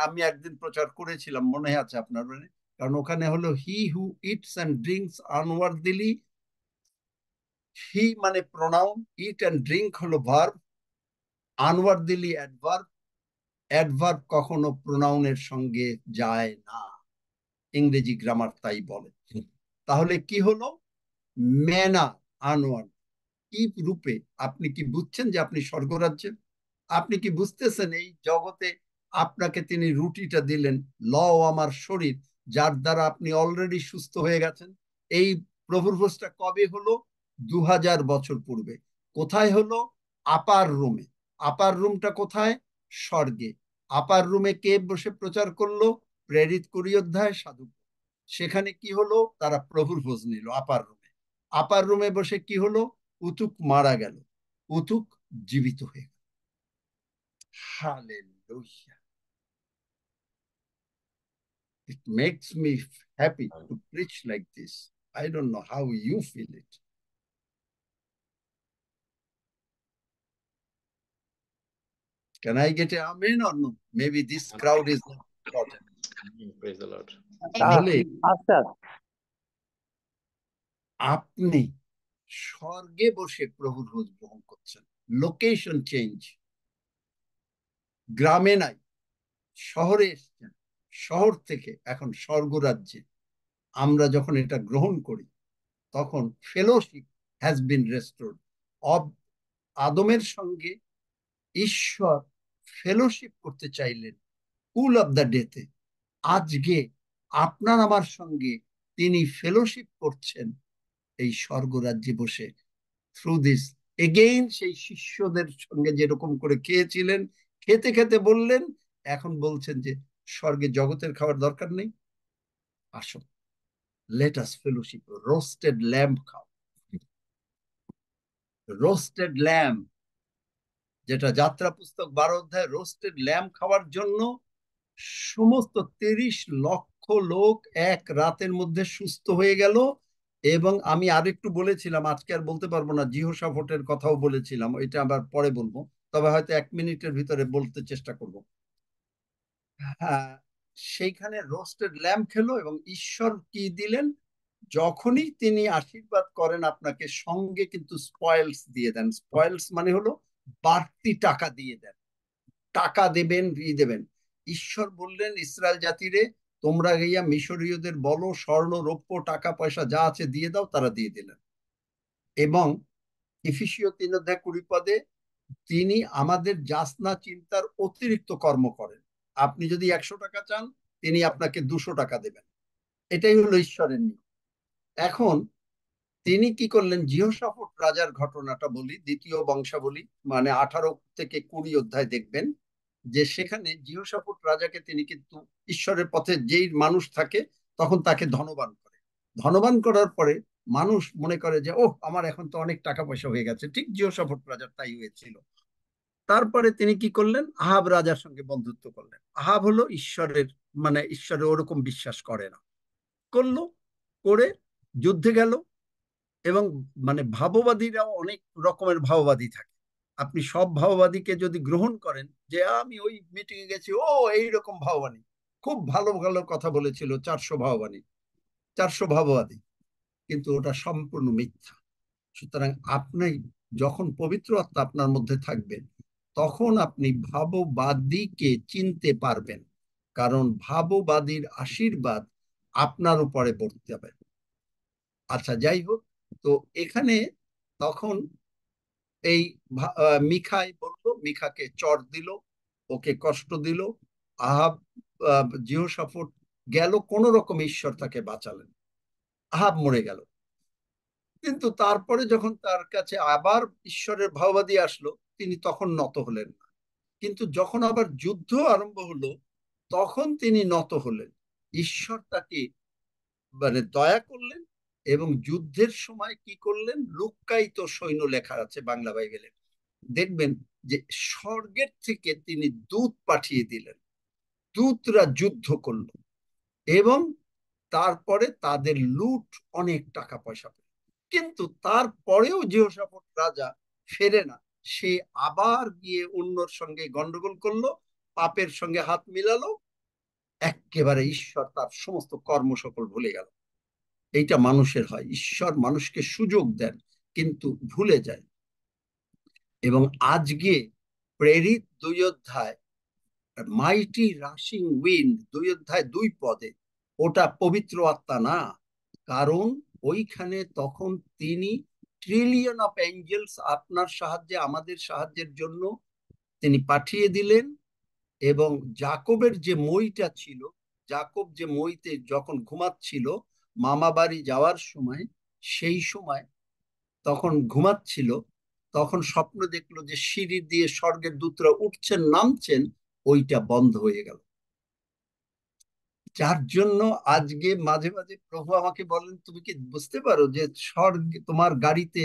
আমি একদিন প্রচার করেছিলাম, মনে আছে আপনার, মানে কারণ ওখানে হলো হি হু ইটস অ্যান্ড ড্রিঙ্কস আনওয়ার্দিলি, হি মানে প্রোনাউন, ইট অ্যান্ড ড্রিঙ্ক হলো ভার্ব, আনওয়ার্দিলি অ্যাডভার্ব। অ্যাডভার্ব কখনো প্রোনাউনের সঙ্গে যায় না, ইংরেজি গ্রামার তাই বলে। তাহলে কি হলো? ম্যানা, আনোয়ার, কি রূপে। আপনি কি বুঝছেন যে আপনি স্বর্গরাজ্যে? আপনি কি বুঝতেছেন এই জগতে আপনাকে তিনি রুটিটা দিলেন, লও আমার শরীর, যার দ্বারা আপনি অলরেডি সুস্থ হয়ে গেছেন। এই প্রভুর ভোজটা কবে হলো? 2000 বছর পূর্বে। কোথায় হলো? আপার রোমে। আপার রুমটা কোথায়? স্বর্গে। আপার রুমে কে বসে প্রচার করলো? প্রেরিত কুড়ি অধ্যায় সাধু। সেখানে কি হলো? তারা প্রভুর খোঁজ নিল আপার রুমে। আপার রুমে বসে কি হলো? উতুক মারা গেল, উতুক জীবিত হয়ে গেল। Hallelujah! It makes me happy to preach like this. I don't know how you feel it. Can I get an amen or no? Maybe this crowd is not important. Praise the Lord. তাহলে আচ্ছা, আপনি স্বর্গে বসে প্রভুর খোঁজ গ্রহণ করছেন। Location change. গ্রামে নাই, শহরে এসছেন, শহর থেকে এখন স্বর্গরাজ্যে। আমরা যখন এটা গ্রহণ করি তখন ফেলোশিপ হ্যাজ বিন রেস্টোর্ড। আদমের সঙ্গে ঈশ্বর ফেলোশিপ করতে চাইলেন কুল অফ দ্য ডেতে। আজকে আপনার আমার সঙ্গে তিনি ফেলোশিপ করছেন এই স্বর্গরাজ্যে বসে, থ্রু দিস। এগেইন সেই শিষ্যদের সঙ্গে যেরকম করে খেয়েছিলেন, খেতে খেতে বললেন, এখন বলছেন যে স্বর্গে জগতের খাওয়ার দরকার নেই, আসো, let us fellowship. Roasted lamb খাও, রোস্টেড ল্যাম্ব, যেটা যাত্রা পুস্তক 12 অধ্যায়। রোস্টেড ল্যাম্ব খাওয়ার জন্য সমস্ত 30 লক্ষ লোক এক রাতের মধ্যে সুস্থ হয়ে গেল। এবং আমি আরেকটু বলেছিলাম, আজকে আর বলতে পারবো না, জিহোশাফটের কথাও বলেছিলাম, এটা আবার পরে বলবো, তবে হয়তো 1 মিনিটের ভিতরে বলতে চেষ্টা করব। হ্যাঁ, সেইখানে রোস্টেড ল্যাম্ব খেলো এবং ঈশ্বর কি দিলেন? যখনই তিনি আশীর্বাদ করেন আপনাকে, সঙ্গে কিন্তু স্পয়েলস দিয়ে দেন। স্পয়েলস মানে হলো বাড়তি টাকা দিয়ে দেন। টাকা দেবেন, দেবেন। ঈশ্বর বললেন ইসরায়েল জাতিরে, তোমরা গিয়া মিশরীয়দের বলো স্বর্ণ রৌপ্য টাকা পয়সা যা আছে দিয়ে দাও। তারা দিয়ে দিলেন। এবং এফেসীয় 3 অধ্যায় 20 পদে তিনি আমাদের যাচনা চিন্তার অতিরিক্ত কর্ম করেন। আপনি যদি 100 টাকা চান, তিনি আপনাকে 200 টাকা দেবেন। এটাই হলো ঈশ্বরের নিয়ম। এখন তিনি কি করলেন? জিহোশাফট রাজার ঘটনাটা বলি, দ্বিতীয় বংশাবলী মানে 18 থেকে 20 অধ্যায় দেখবেন যে সেখানে জিহোশাফট রাজাকে তিনি কিন্তু ঈশ্বরের পথে যেই মানুষ থাকে তখন তাকে ধনবান করে। ধনবান করার পরে মানুষ মনে করে যে ওহ, আমার এখন তো অনেক টাকা পয়সা হয়ে গেছে। ঠিক জিহোশাফট রাজার তাই হয়েছিল। তারপরে তিনি কি করলেন? আহাব রাজার সঙ্গে বন্ধুত্ব করলেন। আহাব হলো ঈশ্বরের, মানে ঈশ্বরের ওরকম বিশ্বাস করে না। করলো, করে যুদ্ধে গেল। এবং মানে ভাববাদীরাও অনেক রকমের ভাববাদী থাকে। আপনি সব ভাববাদীকে যদি গ্রহণ করেন, যে আমি ওই মিটিং এ গেছি, ও এইরকম ভাববানী, খুব ভালো ভালো কথা বলেছিল, 400 ভাববানী, 400 ভাববাদী, কিন্তু ওটা সম্পূর্ণ মিথ্যা। সুতরাং আপনি যখন পবিত্র আত্মা আপনার মধ্যে থাকবেন, তখন আপনি ভাববাদীকে চিনতে পারবেন, কারণ ভাববাদীর আশীর্বাদ আপনার উপরে পড়তে হবে। আচ্ছা, যাই হোক, তো এখানে তখন এই মিখাই বললো, মিখাকে চর দিল, ওকে কষ্ট দিল। আহাব, জিহোশাফট গেল, কোন রকম ঈশ্বর তাকে বাঁচালেন। আহাব মরে গেল। কিন্তু তারপরে যখন তার কাছে আবার ঈশ্বরের ভাববাদী আসলো, তিনি তখন নত হলেন না। কিন্তু যখন আবার যুদ্ধ আরম্ভ হলো, তখন তিনি নত হলেন। ঈশ্বর তাকে মানে দয়া করলেন এবং যুদ্ধের সময় কি করলেন? লুক্কায়িত সৈন্য লেখা আছে বাংলা বাইবেলে, দেখবেন যে স্বর্গের থেকে তিনি দূত পাঠিয়ে দিলেন। দূতরা যুদ্ধ করলো এবং তারপরে তাদের লুট, অনেক টাকা পয়সা পেল। কিন্তু তারপরেও জিহোশাফট রাজা ফেরে না। সে আবার গিয়ে অন্যর সঙ্গে গন্ডগোল করলো, পাপের সঙ্গে হাত মিলালো, একেবারে ঈশ্বর তার সমস্ত কর্ম সকল ভুলে গেল। এইটা মানুষের হয়। ঈশ্বর মানুষকে সুযোগ দেন কিন্তু ভুলে যায়। এবং আজকে প্রেরিত 2 অধ্যায়, মাইটি রাশিং উইন্ড 2 অধ্যায় 2 পদে, ওটা পবিত্র আত্মা না। কারণ ওইখানে তখন তিনি ট্রিলিয়ন অফ এঞ্জেলস আপনার সাহায্যে, আমাদের সাহায্যের জন্য তিনি পাঠিয়ে দিলেন। এবং জাকবের যে মইটা ছিল, জাকব যে মইতে যখন ঘুমাচ্ছিল মামা বাড়ি যাওয়ার সময়, সেই সময় তখন ঘুমাচ্ছিল, তখন স্বপ্ন দেখলো যে সিঁড়ি দিয়ে স্বর্গের দূতরা উঠছেন নামছেন, ওইটা বন্ধ হয়ে গেল। যার জন্য আজকে মাঝে মাঝে প্রভু আমাকে বলেন, তুমি কি বুঝতে পারো যে স্বর্গে তোমার গাড়িতে,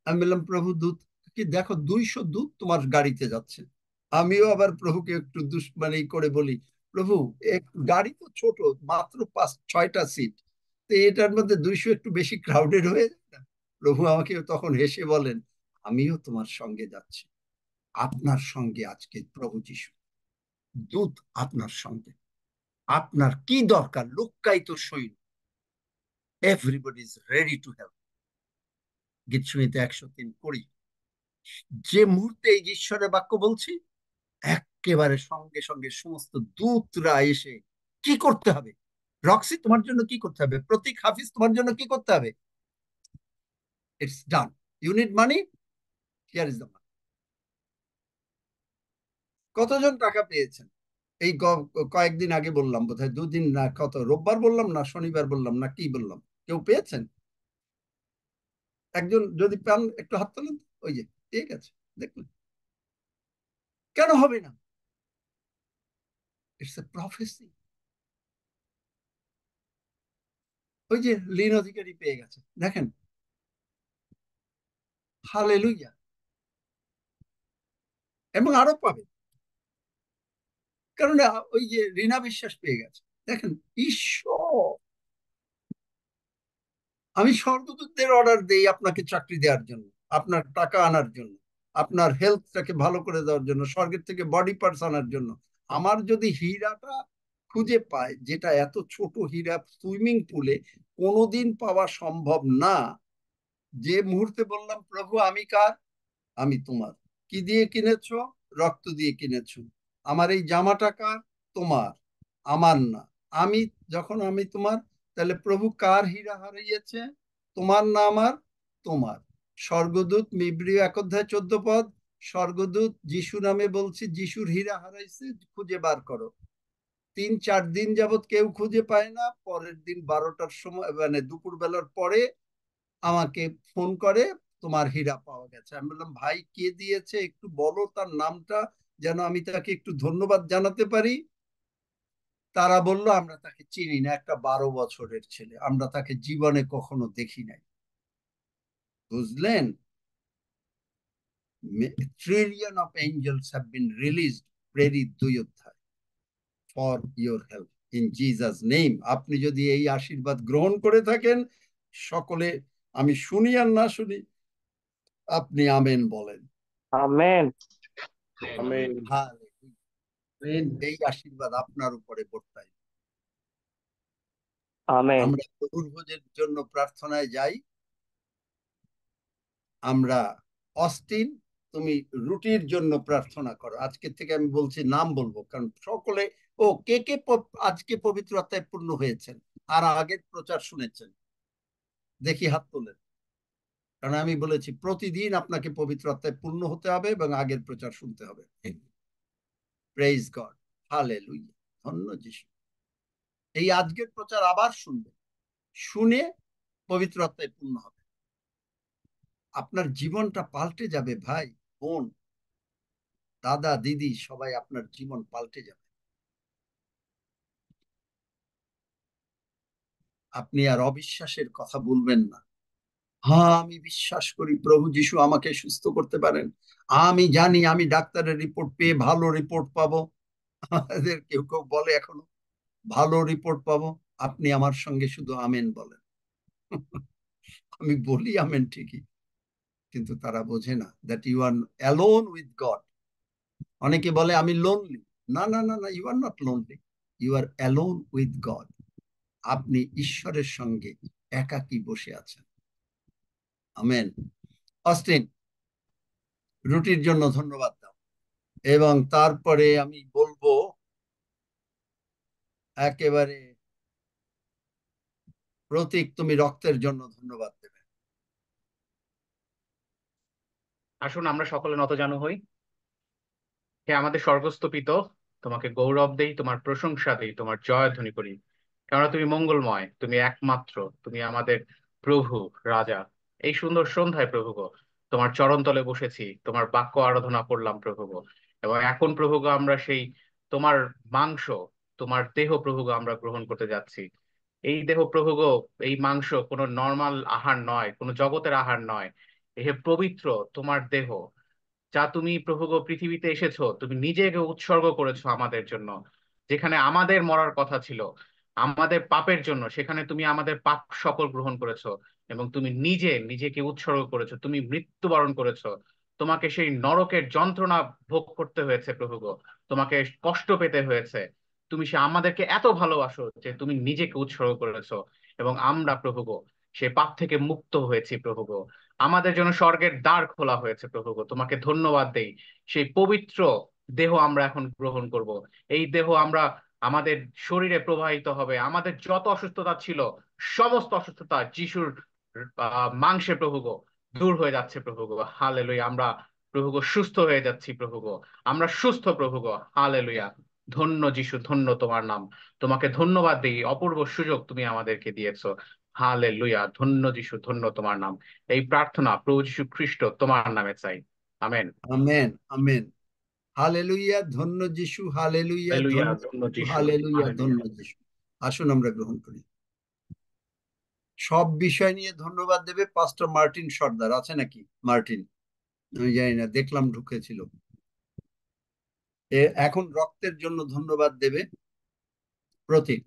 আমি বললাম প্রভু দূত কি দেখো 200 দূত তোমার গাড়িতে যাচ্ছে। আমিও আবার প্রভুকে একটু দুশ্মনী করে বলি, প্রভু এক গাড়ি তো ছোট, মাত্র 5-6টা সিট, তো এটার মধ্যে 200 একটু বেশি ক্রাউডেড হয়ে যায় না? প্রভু আমাকে তখন হেসে বলেন, আমিও তোমার সঙ্গে যাচ্ছি, আপনার সঙ্গে আজকে প্রভু যিশু দূত আপনার সঙ্গে। আপনার কি দরকার? লুক্কায়িত সৈন্য, everybody is ready to help. গীত শুনিতে 103 যে মুহূর্তে এই যে ঈশ্বরের বাক্য বলছি, একেবারে সঙ্গে সঙ্গে সমস্ত দূতরা এসে কি করতে হবে, রক্সি তোমার জন্য কি করতে হবে, প্রতীক হাফিজ তোমার জন্য কি করতে হবে, it's done, you need money, here is the money. কতজন টাকা পেয়েছেন? এই কয়েকদিন আগে বললাম, বোধহয় 2 দিন না, কত রোববার বললাম না শনিবার বললাম না কি বললাম, কেউ পেয়েছেন? একজন যদি পান একটু হাত তোলেন। ওই যে ঠিক আছে, দেখুন কেন হবে না? It's a প্রফেসি। ওই যে লিন অধিকারী পেয়ে গেছে, দেখেন, হালেলুইয়া, এবং আরো পাবে। কারণ ওই যে রিনা বিশ্বাস পেয়ে গেছে, দেখেন ঈশ্বর। আমি স্বর্গদূতদের অর্ডার দেই আপনাকে চাকরি দেওয়ার জন্য, আপনার টাকা আনার জন্য, আপনার হেলথটাকে ভালো করে দেওয়ার জন্য, স্বর্গের থেকে বডি পার্টস আনার জন্য। আমার যদি হীরাটা খুঁজে পায়, যেটা এত ছোট হীরা সুইমিং পুলে কোনোদিন পাওয়া সম্ভব না, যে মুহূর্তে বললাম প্রভু আমি কার, আমি তোমার, কি দিয়ে কিনেছো? রক্ত দিয়ে কিনেছো। আমার এই জামাটা কার? তোমার, আমার না। আমি যখন আমি তোমার, তাহলে প্রভু কার হীরা হারিয়েছে? তোমার না আমার? তোমার। স্বর্গদূত ইব্রিয় 1 অধ্যায় 14 পদ, স্বর্গদূত যিশু নামে বলছি, যিশুর হীরা হারাইছে, খুঁজে বার করো। 3-4 দিন যাবত কেউ খুঁজে পায় না, পরের দিন 12টার সময়, মানে দুপুর বেলার পরে আমাকে ফোন করে, তোমার হীরা পাওয়া গেছে। আমি বললাম ভাই কে দিয়েছে একটু বলো তার নামটা, যেন আমি তাকে একটু ধন্যবাদ জানাতে পারি। তারা বলল আমরা তাকে চিনি না, একটা 12 বছরের ছেলে, আমরা তাকে জীবনে কখনো দেখি নাই। বুঝলেন? Trillion of angels have been released, প্রেরিত 2 অধ্যায়, for your help in Jesus name. আপনি যদি এই আশীর্বাদ গ্রহণ করে থাকেন, সকলে, আমি শুনি আর না শুনি, আপনি আমেন বলেন। আমেন। আমেন। এই আশীর্বাদ আপনার উপরে বর্তায়। আমেন। আমরা চতুর্ভুজের জন্য প্রার্থনায় যাই। আমরা অস্টিন, তুমি রুটির জন্য প্রার্থনা করো। আজকে থেকে আমি বলছি, নাম বলবো, কারণ সকলে, ও কে কে আজকে পবিত্র আত্মায় পূর্ণ হয়েছেন আর আগের প্রচার শুনেছেন? দেখি হাত তোলেন। কারণ আমি বলেছি প্রতিদিন আপনাকে পবিত্র আত্মায় পূর্ণ হতে হবে এবং আগের প্রচার শুনতে হবে। প্রেইজ গড, হালেলুয়া, ধন্য যিশু। এই আজকের প্রচার আবার শুনবেন, শুনে পবিত্র আত্মায় পূর্ণ হবে। আপনার জীবনটা পাল্টে যাবে ভাই, বোন, দাদা, দিদি, সবাই, আপনার জীবন পাল্টে যাবে। আপনি আর অবিশ্বাসের কথা বলবেন না। হ্যাঁ আমি বিশ্বাস করি প্রভু যিশু আমাকে সুস্থ করতে পারেন, আমি জানি আমি ডাক্তারের রিপোর্ট পেয়ে ভালো রিপোর্ট পাবো। আমাদের কেউ কেউ বলে এখনো ভালো রিপোর্ট পাবো। আপনি আমার সঙ্গে শুধু আমেন বলেন। আমি বলি আমেন ঠিকই, কিন্তু তারা বোঝে না that you are alone with God. অনেকে বলে আমি লোনলি। না না না না, you are not lonely, you are alone with God. আপনি ঈশ্বরের সঙ্গে একাকী বসে আছেন। আমেন। অস্টিন, রুটির জন্য ধন্যবাদ দাও। এবং তারপরে আমি বলবো একেবারে, প্রতীক তুমি রক্তের জন্য ধন্যবাদ দেবে। আসুন আমরা সকলে নতজানু হই। হে আমাদের স্বর্গস্থ পিতা, তোমাকে গৌরব দেই, তোমার প্রশংসা দেই, তোমার জয়ধ্বনি করি, কেননা তুমি মঙ্গলময়, তুমি একমাত্র, তুমি আমাদের প্রভু, রাজা। এই সুন্দর সন্ধ্যায় প্রভু গো, তোমার চরণতলে বসেছি, তোমার বাক্য আরাধনা করলাম প্রভু গো। এবং এখন প্রভু গো আমরা সেই তোমার মাংস, তোমার দেহ প্রভু গো আমরা গ্রহণ করতে যাচ্ছি। এই দেহ প্রভু গো, এই মাংস কোনো নর্মাল আহার নয়, কোনো জগতের আহার নয়। এ পবিত্র তোমার দেহ, যা তুমি প্রভু গো পৃথিবীতে এসেছো, তুমি নিজেকে উৎসর্গ করেছো আমাদের জন্য। যেখানে আমাদের মরার কথা ছিল, আমাদের পাপের জন্য, সেখানে তুমি আমাদের পাপ সকল গ্রহণ করেছো। এবং তুমি নিজেকে উৎসর্গ করেছো, তুমি মৃত্যুবরণ করেছো। তোমাকে সেই নরকের যন্ত্রণা ভোগ করতে হয়েছে প্রভু গো, তোমাকে কষ্ট পেতে হয়েছে। তুমি সে আমাদেরকে এত ভালোবাসো যে তুমি নিজেকে উৎসর্গ করেছো। এবং আমরা প্রভু গো সে পাপ থেকে মুক্ত হয়েছি প্রভু গো। আমাদের জন্য স্বর্গের দ্বার খোলা হয়েছে প্রভু গো, তোমাকে ধন্যবাদ দেই। সেই পবিত্র দেহ আমরা এখন গ্রহণ করব। এই দেহ আমরা আমাদের শরীরে প্রবাহিত হবে। আমাদের যত অসুস্থতা ছিল, সমস্ত অসুস্থতা যিশুর মাংসে প্রভু গো দূর হয়ে যাচ্ছে প্রভু গো। হালেলুয়া, আমরা প্রভু গো সুস্থ হয়ে যাচ্ছি প্রভু গো। আমরা সুস্থ প্রভু গো। হালেলুয়া, ধন্য যিশু, ধন্য তোমার নাম। তোমাকে ধন্যবাদ দিই, অপূর্ব সুযোগ তুমি আমাদেরকে দিয়েছো। হালেলুয়া, ধন্য যিশু, ধন্য তোমার নাম। এই প্রার্থনা প্রভু যীশু খ্রিস্ট তোমার নামে চাই, আমেন। Amen, amen. হালেলুয়া, ধন্য যিশু, হালেলুয়া, হালেলুয়া, ধন্য ধন্য যিশু, যিশু, হালেলুয়া, ধন্য হালেলুয়া। যিশু। আসুন আমরা গ্রহণ করি। সব বিষয় নিয়ে ধন্যবাদ দেবে পাস্টর মার্টিন সর্দার। আছে নাকি মার্টিন? আমি জানি না, দেখলাম ঢুকেছিল। এখন রক্তের জন্য ধন্যবাদ দেবে প্রতীক।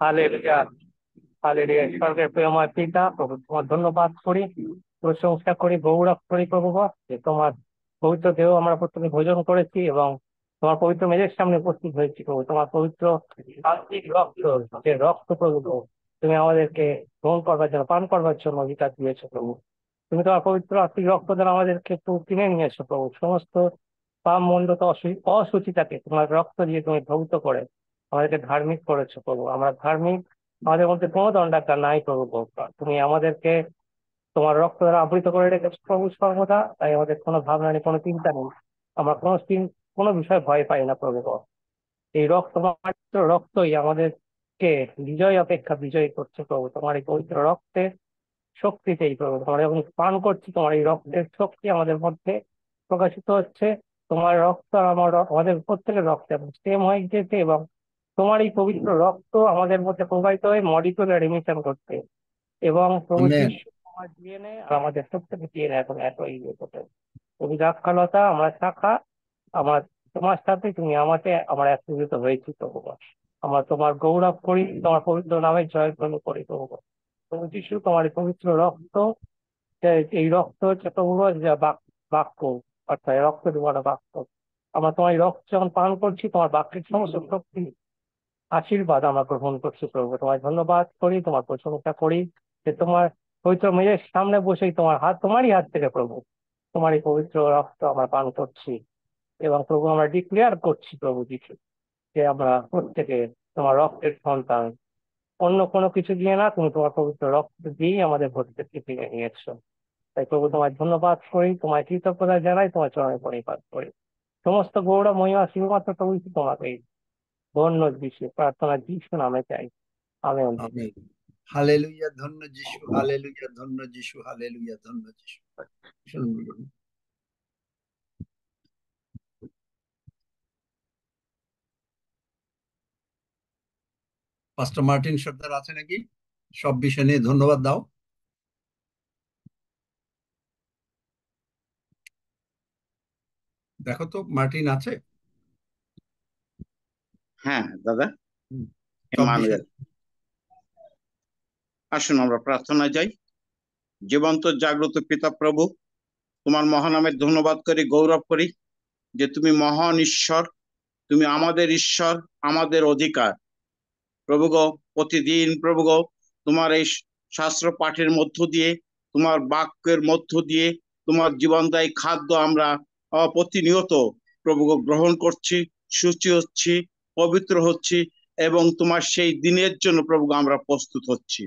Hallelujah, hallelujah. স্বর্গের প্রিয়ময় পিতা প্রভু, তোমার ধন্যবাদ করি, প্রশংসা করি, গৌরব করি প্রভু গো, যে তোমার পবিত্র দেহ আমরা প্রথমে ভোজন করেছি এবং তোমার পবিত্র মেজের সামনে উপস্থিত হয়েছি প্রভু। তোমার পবিত্র আত্মিক রক্ত, যে রক্ত প্রভু গো, তুমি আমাদেরকে গ্রহণ করবার জন্য, পান করবার জন্য অধিকার দিয়েছো প্রভু। তুমি তোমার পবিত্র আত্মিক রক্ত দ্বারা আমাদেরকে একটু কিনে নিয়েছো প্রভু। সমস্ত পাপ মন্ডত অসুচিতাকে তোমার রক্ত দিয়ে তুমি ধৌত করে আমাদেরকে ধার্মিক করেছো প্রভু। আমরা ধার্মিক, আমাদের মধ্যে কোনো দণ্ডাজ্ঞা নাই প্রভু গো। তুমি আমাদেরকে তোমার রক্ত দ্বারা আবৃত করে রেখেছো প্রভু সর্বদা, তাই আমাদের কোনো ভাবনা নেই, কোনো চিন্তা নেই। আমরা কোনো বিষয়ে ভয় পাই না প্রভু গো। এই রক্ত, তোমার রক্তই আমাদেরকে বিজয় অপেক্ষা বিজয়ী করছে প্রভু। তোমার এই পবিত্র রক্তের শক্তিতেই প্রভু, আমরা যখন পান করছি, তোমার এই রক্তের শক্তি আমাদের মধ্যে প্রকাশিত হচ্ছে। তোমার রক্ত আর আমাদের প্রত্যেকের রক্ত সেম হয়ে গেছে এবং তোমার এই পবিত্র রক্ত আমাদের মধ্যে প্রবাহিত হয়ে মলিকুলার রিমিশন করতে এবং প্রভু আমেন, যিশু তোমার ডিএনএ আর আমাদের প্রত্যেকের ডিএনএ এখন একই ইয়ে করতে। তুমি রাক্ষালতা, আমরা শাখা, আমার তোমার সাথে, তুমি আমাকে, আমরা একত্রিত হয়েছি প্রভু। আমরা তোমার গৌরব করি, তোমার পবিত্র নামে জয়ধ্বনি করি প্রভু। প্রভু যিশু, তোমার এই পবিত্র রক্ত, এই রক্ত হচ্ছে প্রভু যা বাক্য, অর্থাৎ এই রক্ত দেওয়ার বাক্য। আমরা তোমার এই রক্ত যখন পান করছি, তোমার বাক্যের সমস্ত শক্তি আশীর্বাদ আমরা গ্রহণ করছি প্রভু। তোমায় ধন্যবাদ করি, তোমার প্রশংসা করি যে তোমার পবিত্র মেয়ের সামনে বসেই তোমারই হাত থেকে প্রভু তোমার এই পবিত্র রক্ত আমরা পান করছি। এবং প্রভু আমরা ডিক্লেয়ার করছি প্রভু যিশু যে আমরা প্রত্যেকে তোমার রক্তের সন্তান। অন্য কোনো কিছু দিয়ে না, তুমি তোমার পবিত্র রক্ত দিয়েই আমাদের প্রত্যেককে কিনে নিয়েছো। তাই প্রভু তোমায় ধন্যবাদ করি, তোমায় কৃতজ্ঞতা জানাই, তোমার চরণে পরিপাত করি। সমস্ত গৌরব মহিমা শুধুমাত্র প্রভু তোমাকেই। ধন্য যিশু, প্রার্থনা যিশু নামে চাই, আমেন। আমেন। হালেলুয়া, ধন্য যিশু, হালেলুয়া, ধন্য যিশু, হালেলুয়া, ধন্য যিশু। শুনুন বলুন। পাস্টর মার্টিন সর্দার আছে নাকি? সব বিষয় নিয়ে ধন্যবাদ দাও। দেখো তো মার্টিন আছে? হ্যাঁ দাদা, সব এমানুয়েল। বিষয়। আসুন আমরা প্রার্থনায় যাই। জীবন্ত জাগ্রত পিতা প্রভু, তোমার মহানামের ধন্যবাদ করি, গৌরব করি যে তুমি মহান ঈশ্বর, তুমি আমাদের ঈশ্বর, আমাদের অধিকার। প্রভু গো, প্রতিদিন প্রভু গো তোমার এই শাস্ত্র পাঠের মধ্য দিয়ে, তোমার বাক্যের মধ্য দিয়ে, তোমার জীবনদায়ী খাদ্য আমরা প্রতিনিয়ত প্রভু গো গ্রহণ করছি, সূচি হচ্ছি, পবিত্র হচ্ছি এবং তোমার সেই দিনের জন্য প্রভু গো আমরা প্রস্তুত হচ্ছি।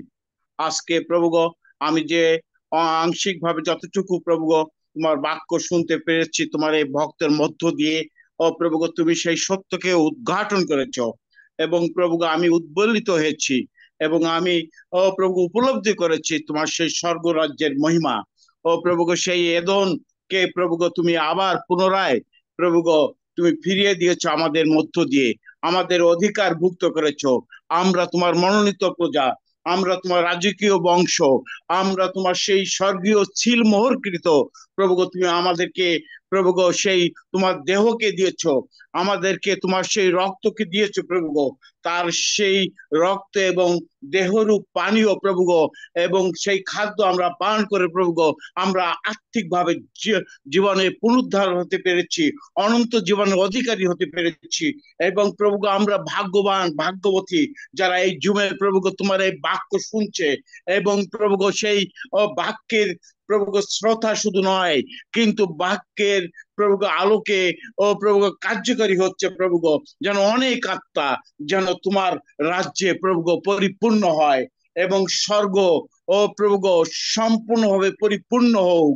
আজকে প্রভু গো আমি যে আংশিক ভাবে যতটুকু প্রভু গো তোমার বাক্য শুনতে পেরেছি তোমার এই ভক্তের মধ্য দিয়ে, প্রভু গো তুমি সেই সত্যকে উদ্ঘাটন করেছ এবং প্রভু গো আমি উদ্বুল্লিত হয়েছি এবং আমি ও প্রভু উপলব্ধি করেছি তোমার সেই স্বর্গরাজ্যের মহিমা। ও প্রভু গো, সেই এদন কে প্রভু গো তুমি আবার পুনরায় প্রভু গো তুমি ফিরিয়ে দিয়েছো আমাদের মধ্য দিয়ে, আমাদের অধিকার ভুক্ত করেছো। আমরা তোমার মনোনীত প্রজা, আমরা তোমার রাজকীয় বংশ, আমরা তোমার সেই স্বর্গীয় সিল মোহরকৃত। প্রভু গো, তুমি আমাদেরকে প্রভু গো সেই তোমার দেহকে দিয়েছো, আমাদেরকে তোমার সেই রক্তকে দিয়েছো প্রভু গো। তার সেই রক্ত এবং দেহরূপ পানীয় প্রভু গো, এবং সেই খাদ্য আমরা পান করে প্রভু গো আমরা আর্থিকভাবে জীবনে পুনরুদ্ধার হতে পেরেছি, অনন্ত জীবনের অধিকারী হতে পেরেছি। এবং প্রভু গো, আমরা ভাগ্যবান ভাগ্যবতী যারা এই জুমে প্রভু গো তোমার এই বাক্য শুনছে, এবং প্রভু গো সেই বাক্যের প্রভু গো শ্রোতা শুধু নয়, কিন্তু বাক্যের প্রভু গো আলোকে ও প্রভু গো কার্যকারী হচ্ছে প্রভু গো, যেন অনেক আত্মা যেন তোমার রাজ্যে প্রভু গো পরিপূর্ণ হয়, এবং স্বর্গ ও প্রভু গো সম্পূর্ণভাবে পরিপূর্ণ হোক,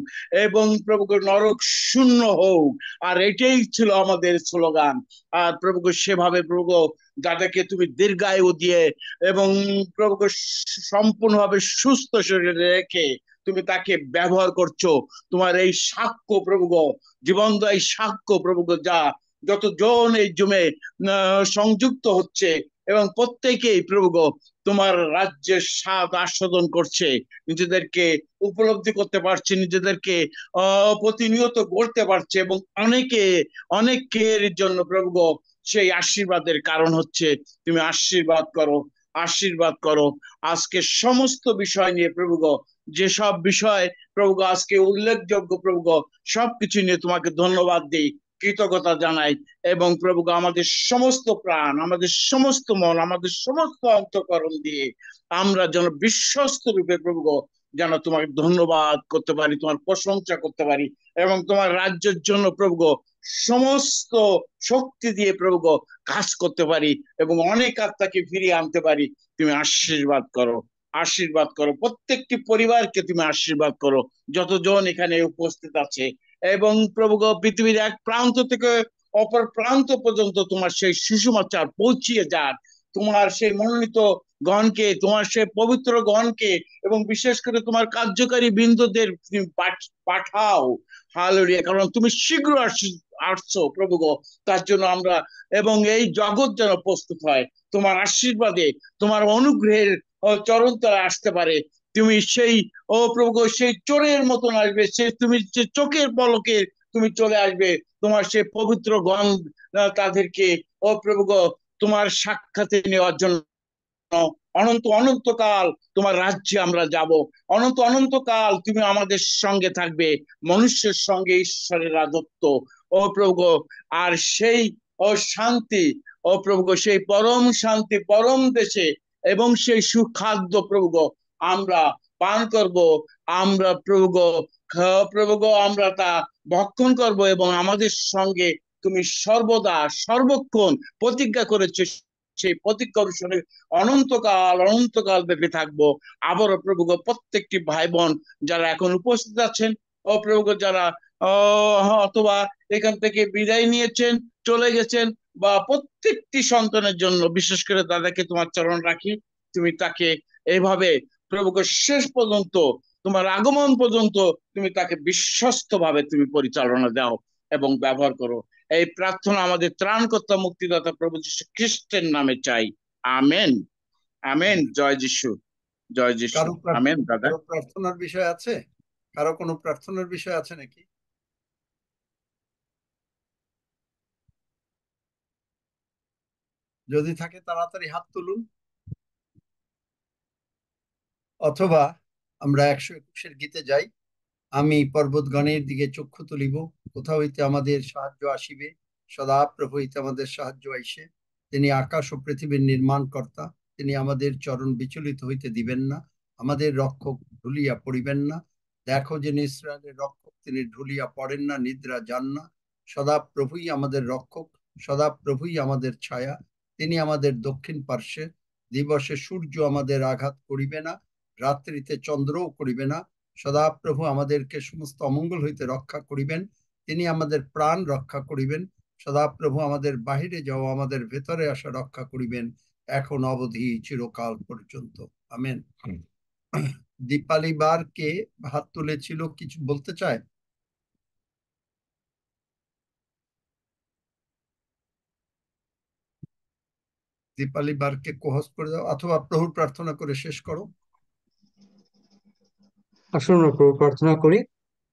এবং প্রভু গো নরক শূন্য হোক। আর এটাই ছিল আমাদের স্লোগান। আর প্রভু গো সেভাবে প্রভু গো দাদাকে তুমি দীর্ঘায়ু দিয়ে এবং প্রভু গো সম্পূর্ণভাবে সুস্থ শরীরে রেখে তুমি তাকে ব্যবহার করছো। তোমার এই সাক্ষ্য প্রভু গো, জীবন্ত এই সাক্ষ্য প্রভু গো, যা যতজন এই জমে সংযুক্ত হচ্ছে এবং প্রত্যেকেই প্রভু গো তোমার রাজ্যের স্বাদ আস্বাদন করছে, নিজেদেরকে উপলব্ধি করতে পারছে, নিজেদেরকে প্রতিনিয়ত গড়তে পারছে, এবং অনেকের জন্য প্রভু গো সেই আশীর্বাদের কারণ হচ্ছে। তুমি আশীর্বাদ করো, আশীর্বাদ করো আজকে সমস্ত বিষয় নিয়ে প্রভু গো, যেসব বিষয় প্রভু গো আজকে উল্লেখযোগ্য প্রভু গো, সবকিছু নিয়ে তোমাকে ধন্যবাদ দিই, কৃতজ্ঞতা জানাই। এবং প্রভু গো আমাদের সমস্ত প্রাণ, আমাদের সমস্ত মন, আমাদের সমস্ত অন্তঃকরণ দিয়ে আমরা যেন বিশ্বস্ত রূপে প্রভু গো যেন তোমাকে ধন্যবাদ করতে পারি, তোমার প্রশংসা করতে পারি, এবং তোমার রাজ্যের জন্য প্রভু গো সমস্ত শক্তি দিয়ে প্রভু গো কাজ করতে পারি, এবং অনেক আত্মাকে ফিরিয়ে আনতে পারি। তুমি আশীর্বাদ করো, আশীর্বাদ করো প্রত্যেকটি পরিবারকে, তুমি আশীর্বাদ করো যতজন এখানে উপস্থিত আছে। এবং প্রভু গো পৃথিবীর এক প্রান্ত থেকে অপর প্রান্ত পর্যন্ত তোমার সেই সুসমাচার পৌঁছিয়ে যাক, তোমার সেই মনোনীত গণকে, তোমার সেই পবিত্র গণকে, এবং বিশেষ করে তোমার কার্যকারী বৃন্দদের তুমি পাঠাও। হালেলুয়া, কারণ তুমি শীঘ্র আসছো প্রভু গো, তার জন্য আমরা, এবং এই জগৎ যেন প্রস্তুত হয় তোমার আশীর্বাদে, তোমার অনুগ্রহের চরণ তলায় আসতে পারে। তুমি সেই প্রভু গো সেই চোরের মতন আসবে, সে তুমি যে চোখের পলকে তুমি চলে আসবে, তোমার সে পবিত্র গণ তাদেরকে প্রভু গো তোমার সাক্ষাতে নেওয়ার জন্য। অনন্ত অনন্তকাল তোমার রাজ্যে আমরা যাব, অনন্ত অনন্তকাল তুমি আমাদের সঙ্গে থাকবে, মনুষ্যের সঙ্গে ঈশ্বরের রাজত্ব। প্রভু গো, আর সেই শান্তি প্রভু গো, সেই পরম শান্তি পরম দেশে, এবং সেই সুখাদ্য প্রভু গো আমরা পান করব, আমরা প্রভু গো প্রভু গো আমরা তা ভক্ষণ করব, এবং আমাদের সঙ্গে তুমি সর্বদা সর্বক্ষণ প্রতিজ্ঞা করেছো, সেই প্রতিজ্ঞা অনুসারে অনন্তকাল অনন্তকাল ব্যাপী থাকবো। আবারও প্রভু গো প্রত্যেকটি ভাই বোন যারা এখন উপস্থিত আছেন, প্রভু গো যারা অথবা এখান থেকে বিদায় নিয়েছেন, চলে গেছেন, বা প্রত্যেকটি সন্তানের জন্য বিশেষ করে দাদাকে তোমার চরণ রাখি, তুমি তাকে এইভাবে প্রভু গো শেষ পর্যন্ত, তোমার আগমন পর্যন্ত তুমি তাকে বিশ্বস্ত ভাবে তুমি পরিচালনা দাও এবং ব্যবহার করো। এই প্রার্থনা আমাদের ত্রাণকর্তা মুক্তিদাতা প্রভু যীশু খ্রিস্টের নামে চাই। Amen, amen. জয় যিশু, জয় যিশু। আমেন। দাদা, কারো প্রার্থনার বিষয় আছে? কারো কোনো প্রার্থনার বিষয় আছে নাকি? যদি থাকে তাড়াতাড়ি হাত তুলুন, অথবা আমরা 121 গীতে যাই। আমি পর্বতগণের দিকে চক্ষু তুলিব, কোথা হইতে আমাদের সাহায্য আসিবে, সদাপ্রভু হইতে আমাদের সাহায্য আইসে। তিনি আকাশ ও পৃথিবীর নির্মাণ কর্তা, তিনি আমাদের চরণ বিচলিত হইতে দিবেন না, আমাদের রক্ষক ঢুলিয়া পড়িবেন না। দেখো যিনি ইসরায়েলের রক্ষক, তিনি ঢুলিয়া পড়েন না, নিদ্রা যান না। সদাপ্রভুই আমাদের রক্ষক, সদাপ্রভুই আমাদের ছায়া, তিনি আমাদের দক্ষিণ পার্শ্বে। দিবসে সূর্য আমাদের আঘাত করিবে না, রাত্রিতে চন্দ্রও করিবে না। সদাপ্রভু আমাদেরকে সমস্ত অমঙ্গল হইতে রক্ষা করিবেন, তিনি আমাদের প্রাণ রক্ষা করিবেন। সদাপ্রভু আমাদের বাহিরে যাওয়া, আমাদের ভেতরে আসা রক্ষা করিবেন, এখন অবধি চিরকাল পর্যন্ত। আমেন। দীপালি বার কে হাত তুলেছিল, কিছু বলতে চায়? দীপালি বারকে কোহস্ট করে দাও, অথবা প্রভুর প্রার্থনা করে শেষ করো। আসুন আমরা প্রভু প্রার্থনা করি।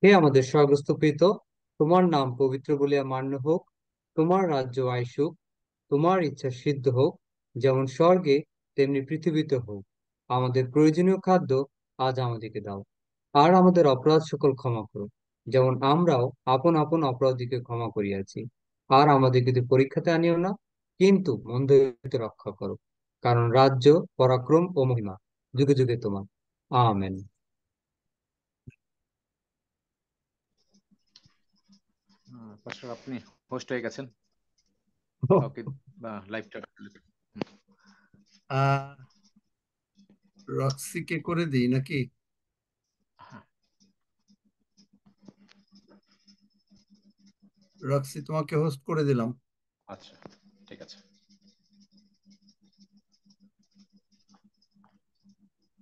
হে আমাদের স্বর্গস্থ পিতা, তোমার নাম পবিত্র বলিয়া মান্য হোক, তোমার রাজ্য আইসুক, তোমার ইচ্ছা সিদ্ধ হোক, যেমন স্বর্গে তেমনি পৃথিবীতে হোক। আমাদের প্রয়োজনীয় খাদ্য আজ আমাদেরকে দাও, আর আমাদের অপরাধ সকল ক্ষমা করো, যেমন আমরাও আপন আপন অপরাধীকে ক্ষমা করিয়াছি। আর আমাদেরকে কিন্তু পরীক্ষাতে আনিও না, কিন্তু মন্দ হইতে রক্ষা করো, কারণ রাজ্য, পরাক্রম ও মহিমা যুগে যুগে তোমার। আমেন। পাস্টার আপনি হোস্ট হয়ে গেছেন, ওকে লাইভটা। রক্সিকে করে দিই নাকি? রক্সি, তোমাকে হোস্ট করে দিলাম। আচ্ছা।